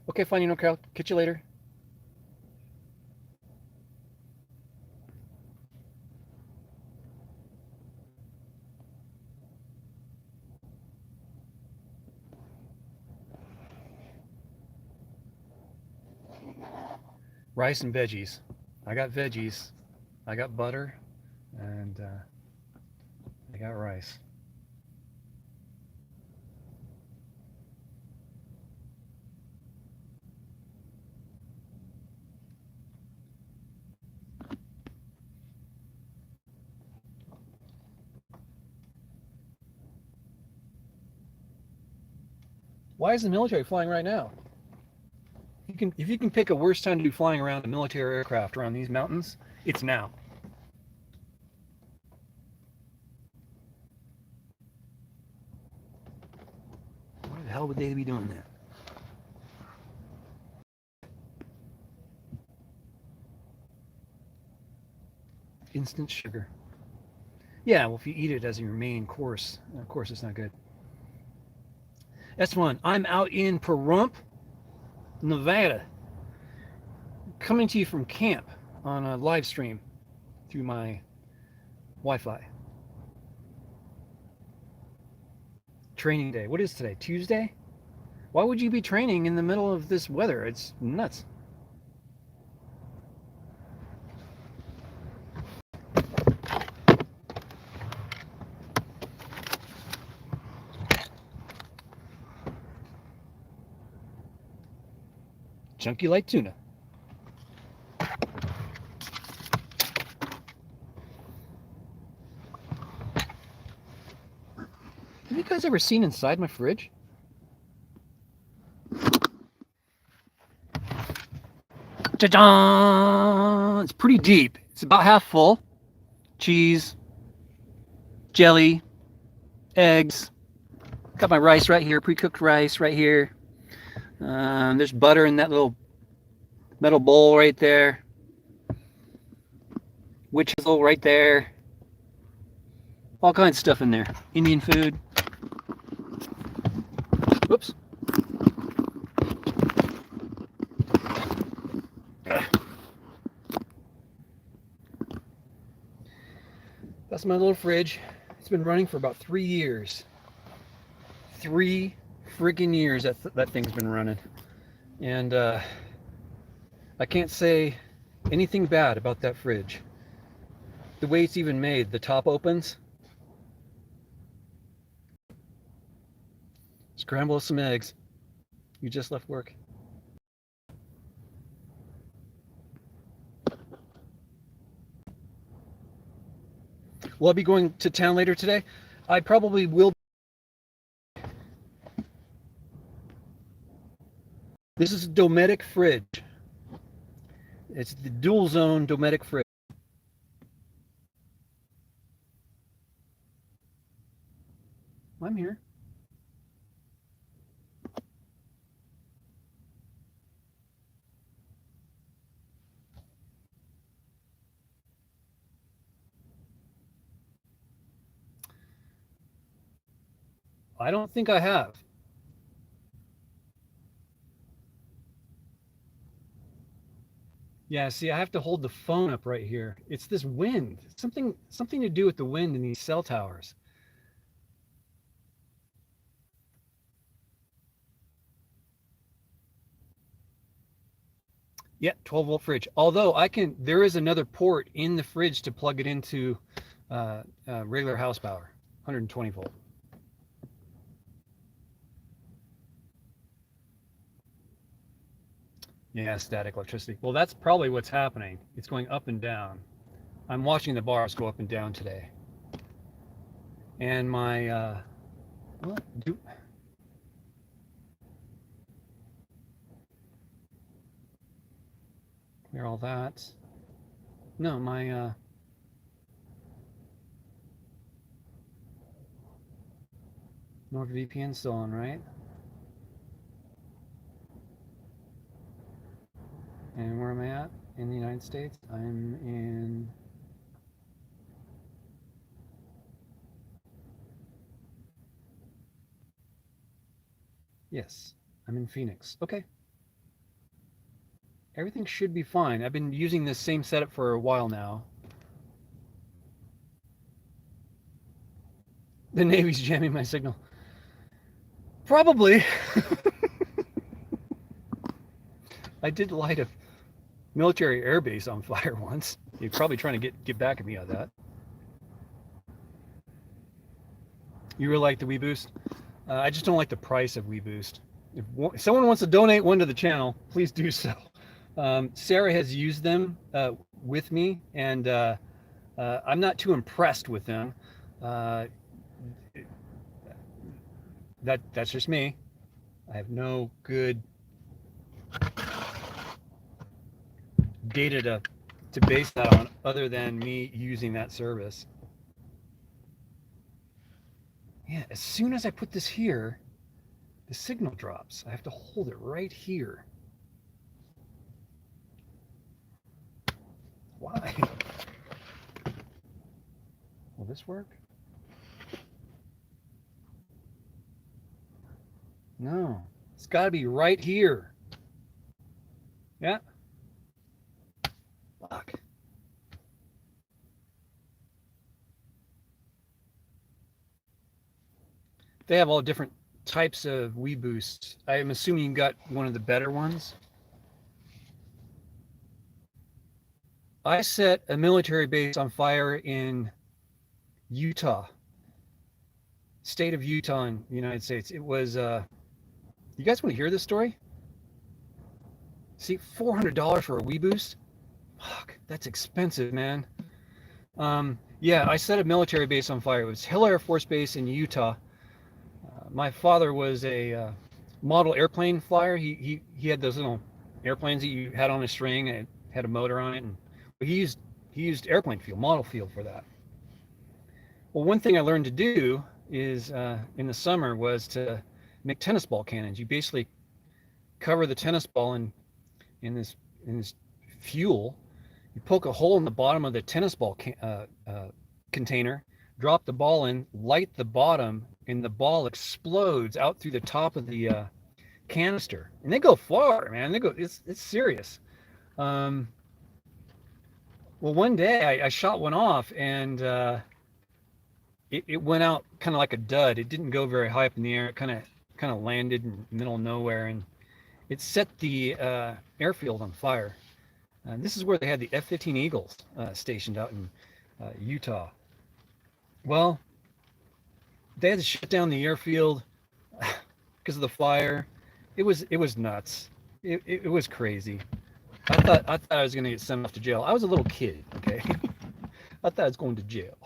Okay, fine, Carol. Catch you later. Rice and veggies. I got veggies. I got butter, and I got rice. Why is the military flying right now? If you can pick a worse time to be flying around a military aircraft around these mountains, it's now. Why the hell would they be doing that? Instant sugar. Yeah, well, if you eat it as your main course, of course it's not good. That's one. I'm out in Pahrump, Nevada, coming to you from camp on a live stream through my Wi-Fi. Training day. What is today? Tuesday? Why would you be training in the middle of this weather? It's nuts. Chunky like tuna. Have you guys ever seen inside my fridge? Ta-da! It's pretty deep. It's about half full. Cheese, jelly, eggs. Got my rice right here, pre-cooked rice right here. There's butter in that little metal bowl right there. Witch hazel right there. All kinds of stuff in there. Indian food. Whoops. That's my little fridge. It's been running for about 3 years. 3 freaking years that thing's been running. And I can't say anything bad about that fridge. The way it's even made, the top opens. Scramble some eggs. You just left work. Will I be going to town later today? I probably will. This is a Dometic fridge. It's the dual zone Dometic fridge. I'm here. I don't think I have. Yeah, see, I have to hold the phone up right here. It's this wind. Something to do with the wind in these cell towers. Yeah, 12-volt fridge. Although there is another port in the fridge to plug it into regular house power, 120 volt. Yeah, static electricity. Well, that's probably what's happening. It's going up and down. I'm watching the bars go up and down today. And my, clear all that. No, my, NordVPN still on, right? And where am I at? In the United States? I'm in... Yes, I'm in Phoenix. Okay. Everything should be fine. I've been using this same setup for a while now. The Navy's jamming my signal. Probably. I did light a military air base on fire once. You're probably trying to get back at me on that. You really like the WeBoost? I just don't like the price of WeBoost. If someone wants to donate one to the channel, please do so. Sarah has used them with me, and I'm not too impressed with them. Uh, that's just me. I have no good data to base that on other than me using that service. Yeah, as soon as I put this here, the signal drops. I have to hold it right here. Why? Will this work? No. It's got to be right here. Yeah. Fuck. They have all different types of WeBoosts. I'm assuming you got one of the better ones. I set a military base on fire in Utah, state of Utah in the United States. It was, you guys want to hear this story? See, $400 for a WeBoost? Fuck, that's expensive, man. Yeah, I set a military base on fire. It was Hill Air Force Base in Utah. My father was a model airplane flyer. He had those little airplanes that you had on a string and it had a motor on it, and he used airplane fuel, model fuel for that. Well, one thing I learned to do is in the summer was to make tennis ball cannons. You basically cover the tennis ball in this fuel. You poke a hole in the bottom of the tennis ball container, drop the ball in, light the bottom, and the ball explodes out through the top of the canister. And they go far, man. They go. It's serious. Well, one day I shot one off, and it went out kind of like a dud. It didn't go very high up in the air. It kind of landed in the middle of nowhere, and it set the airfield on fire. This is where they had the F-15 Eagles stationed out in Utah. Well, they had to shut down the airfield because of the fire. It was nuts. It was crazy. I thought I was going to get sent off to jail. I was a little kid, okay? I thought I was going to jail.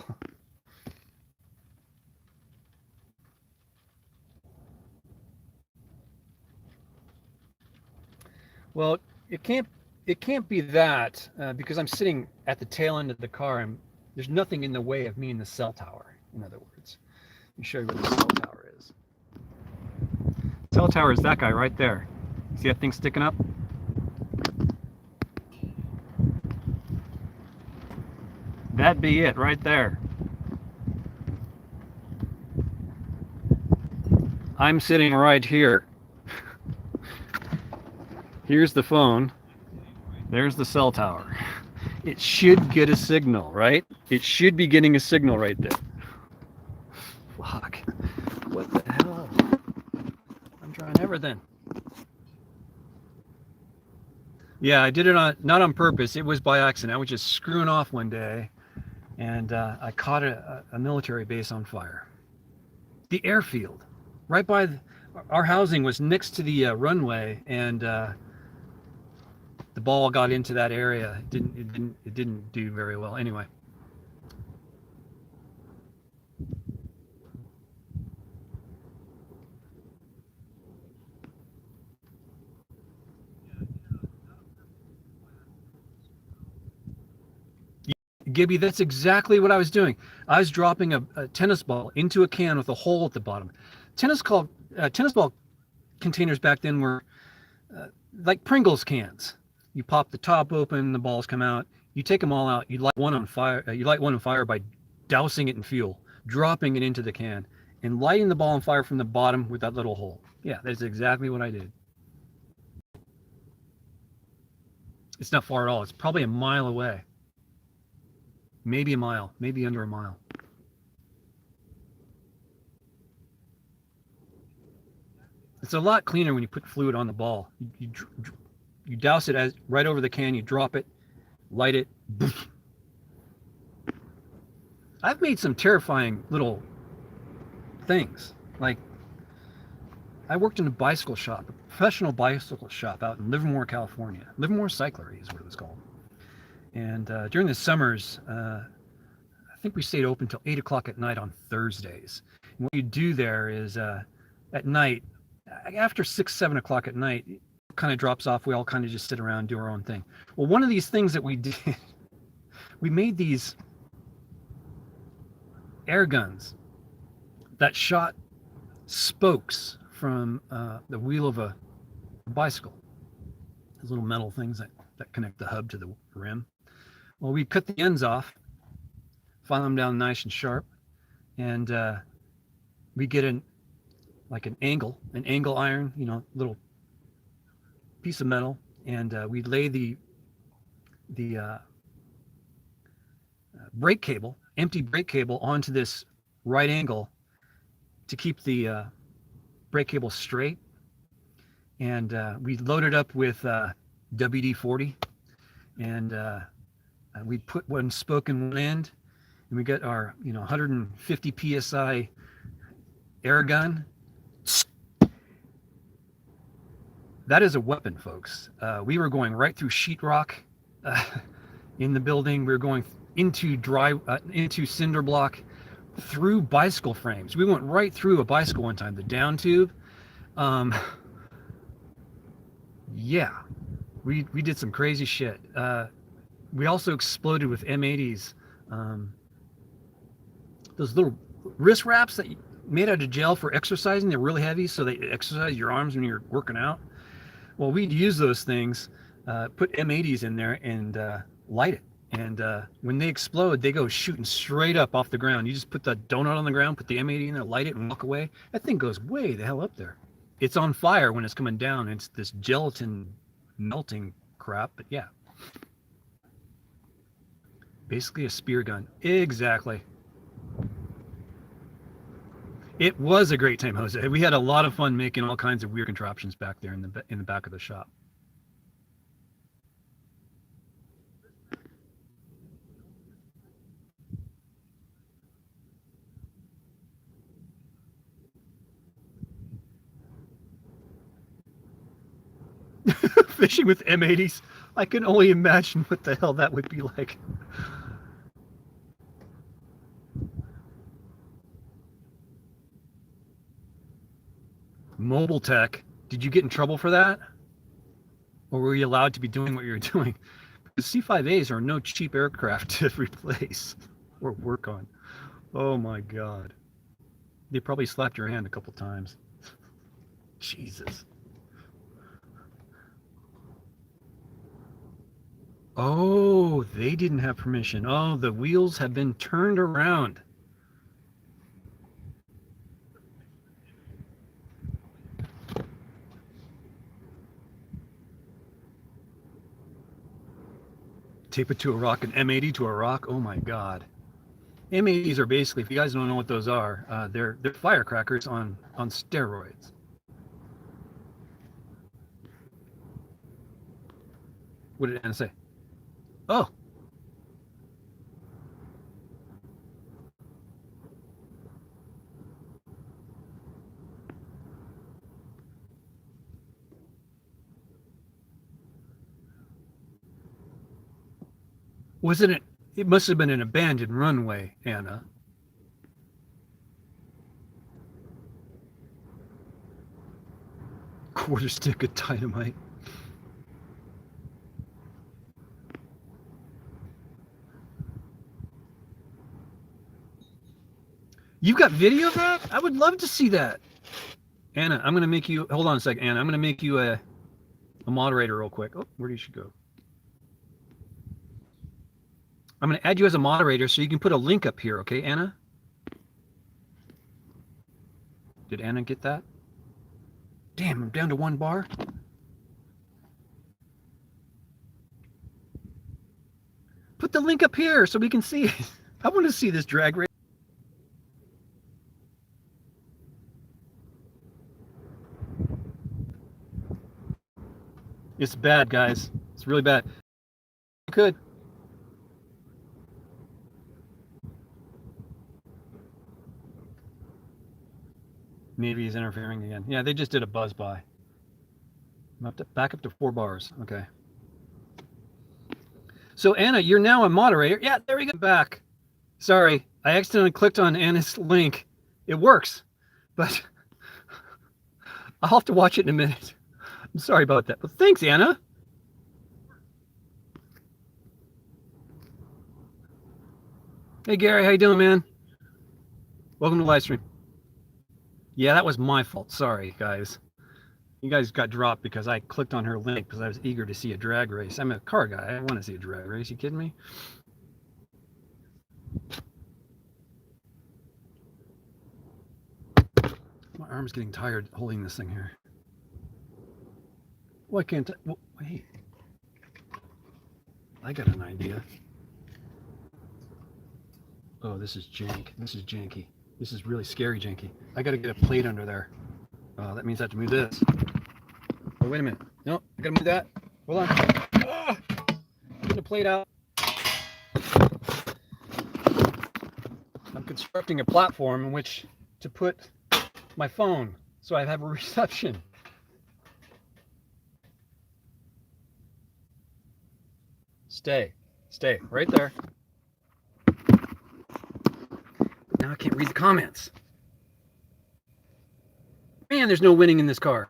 Well, it can't be that because I'm sitting at the tail end of the car and there's nothing in the way of me in the cell tower. In other words, let me show you where the cell tower is. Cell tower is that guy right there. See that thing sticking up? That'd be it right there. I'm sitting right here. Here's the phone. There's the cell tower. It should get a signal, right? It should be getting a signal right there. Fuck. What the hell? I'm trying everything. Yeah, I did it not on purpose. It was by accident. I was just screwing off one day, and I caught a military base on fire. The airfield, right by our housing was next to the runway, and the ball got into that area. It didn't do very well. Anyway. Gibby, that's exactly what I was doing. I was dropping a tennis ball into a can with a hole at the bottom. Tennis ball containers back then were like Pringles cans. You pop the top open, the balls come out. You take them all out. You light one on fire. You light one on fire by dousing it in fuel, dropping it into the can, and lighting the ball on fire from the bottom with that little hole. Yeah, that's exactly what I did. It's not far at all. It's probably a mile away. Maybe a mile, maybe under a mile. It's a lot cleaner when you put fluid on the ball. you douse it as right over the can, you drop it, light it. I've made some terrifying little things. Like, I worked in a bicycle shop, a professional bicycle shop out in Livermore, California. Livermore Cyclery is what it was called. And during the summers, I think we stayed open till 8 o'clock at night on Thursdays. And what you do there is at night, after 6, 7 o'clock at night, it kind of drops off. We all kind of just sit around, do our own thing. Well, one of these things that we did, we made these air guns that shot spokes from the wheel of a bicycle. Those little metal things that connect the hub to the rim. Well, we cut the ends off, file them down nice and sharp, and we get an angle iron, little piece of metal, and we lay the brake cable, empty brake cable, onto this right angle to keep the brake cable straight. And we loaded up with WD-40, and we put one spoke in one end, and we got our 150 psi air gun. That is a weapon, folks. We were going right through sheetrock in the building. We were going into cinder block, through bicycle frames. We went right through a bicycle one time, the down tube. Yeah, we did some crazy shit. We also exploded with M80s. Those little wrist wraps that you made out of gel for exercising. They're really heavy, so they exercise your arms when you're working out. Well, we'd use those things, put M80s in there, and light it. And when they explode, they go shooting straight up off the ground. You just put the donut on the ground, put the M80 in there, light it, and walk away. That thing goes way the hell up there. It's on fire when it's coming down. It's this gelatin melting crap, but yeah. Basically a spear gun. Exactly. It was a great time, Jose. We had a lot of fun making all kinds of weird contraptions back there in the back of the shop. Fishing with M80s. I can only imagine what the hell that would be like. Mobile tech. Did you get in trouble for that? Or were you allowed to be doing what you were doing? Because C-5As are no cheap aircraft to replace or work on. Oh my God. They probably slapped your hand a couple times. Jesus. Oh, they didn't have permission. Oh, the wheels have been turned around. Tape it to a rock, an M80 to a rock. Oh my God. M80s are basically, if you guys don't know what those are, they're firecrackers on steroids. What did Anna say? Oh. Wasn't it? It must have been an abandoned runway, Anna. Quarter stick of dynamite. You got video of that? I would love to see that. Anna, I'm going to make you, hold on a second, Anna. I'm going to make you a moderator real quick. Oh, where did she go? I'm going to add you as a moderator so you can put a link up here, okay, Anna? Did Anna get that? Damn, I'm down to 1 bar. Put the link up here so we can see it. I want to see this drag race. It's bad, guys. It's really bad. You could. Maybe he's interfering again. Yeah, they just did a buzz by. I'm back up to 4 bars. Okay. So Anna, you're now a moderator. Yeah, there we go. Back. Sorry, I accidentally clicked on Anna's link. It works, but I'll have to watch it in a minute. I'm sorry about that. But thanks, Anna. Hey Gary, how you doing, man? Welcome to the live stream. Yeah, that was my fault. Sorry, guys. You guys got dropped because I clicked on her link because I was eager to see a drag race. I'm a car guy. I want to see a drag race. You kidding me? My arm's getting tired holding this thing here. Why can't I? Well, wait. I got an idea. Oh, this is jank. This is janky. This is really scary janky. I got to get a plate under there. That means I have to move this. Oh, wait a minute. No, I got to move that. Hold on. Get the plate out. I'm constructing a platform in which to put my phone so I have a reception. Stay right there. Now I can't read the comments. Man, there's no winning in this car.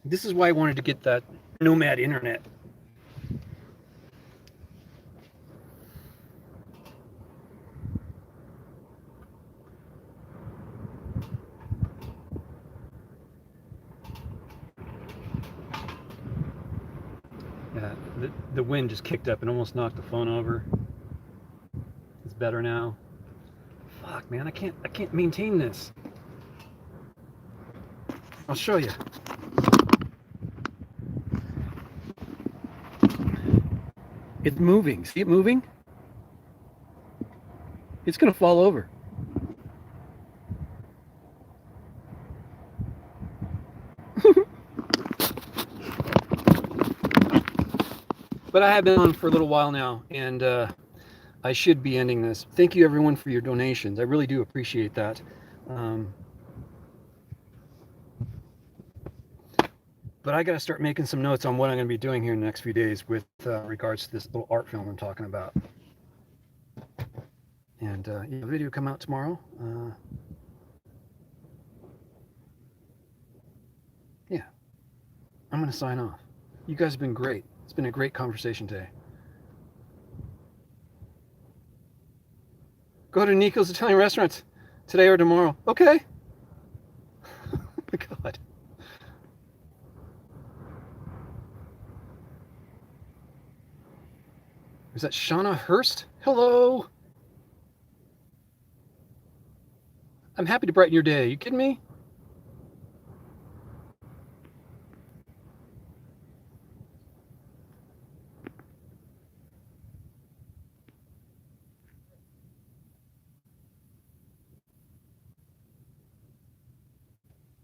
This is why I wanted to get that Nomad internet. Yeah, the wind just kicked up and almost knocked the phone over. It's better now. Fuck, man, I can't maintain this. I'll show you. It's moving. See it moving? It's gonna fall over. But I have been on for a little while now, and I should be ending this. Thank you, everyone, for your donations. I really do appreciate that. But I got to start making some notes on what I'm going to be doing here in the next few days with regards to this little art film I'm talking about. And the video will come out tomorrow. Yeah, I'm going to sign off. You guys have been great. It's been a great conversation today. Go to Nico's Italian restaurants today or tomorrow. Okay. Oh my God. Is that Shauna Hurst? Hello. I'm happy to brighten your day. You kidding me?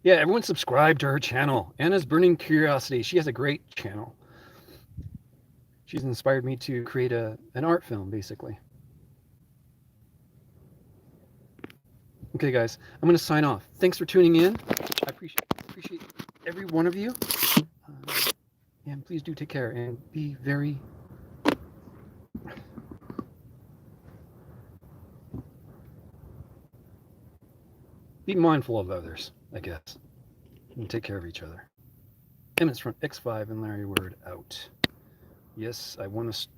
Yeah, everyone subscribe to her channel. Anna's Burning Curiosity. She has a great channel. She's inspired me to create an art film, basically. Okay, guys, I'm going to sign off. Thanks for tuning in. I appreciate every one of you. And please do take care and be very... Be mindful of others, I guess. And take care of each other. Eminence from X5 and Larry Word out. Yes, I want to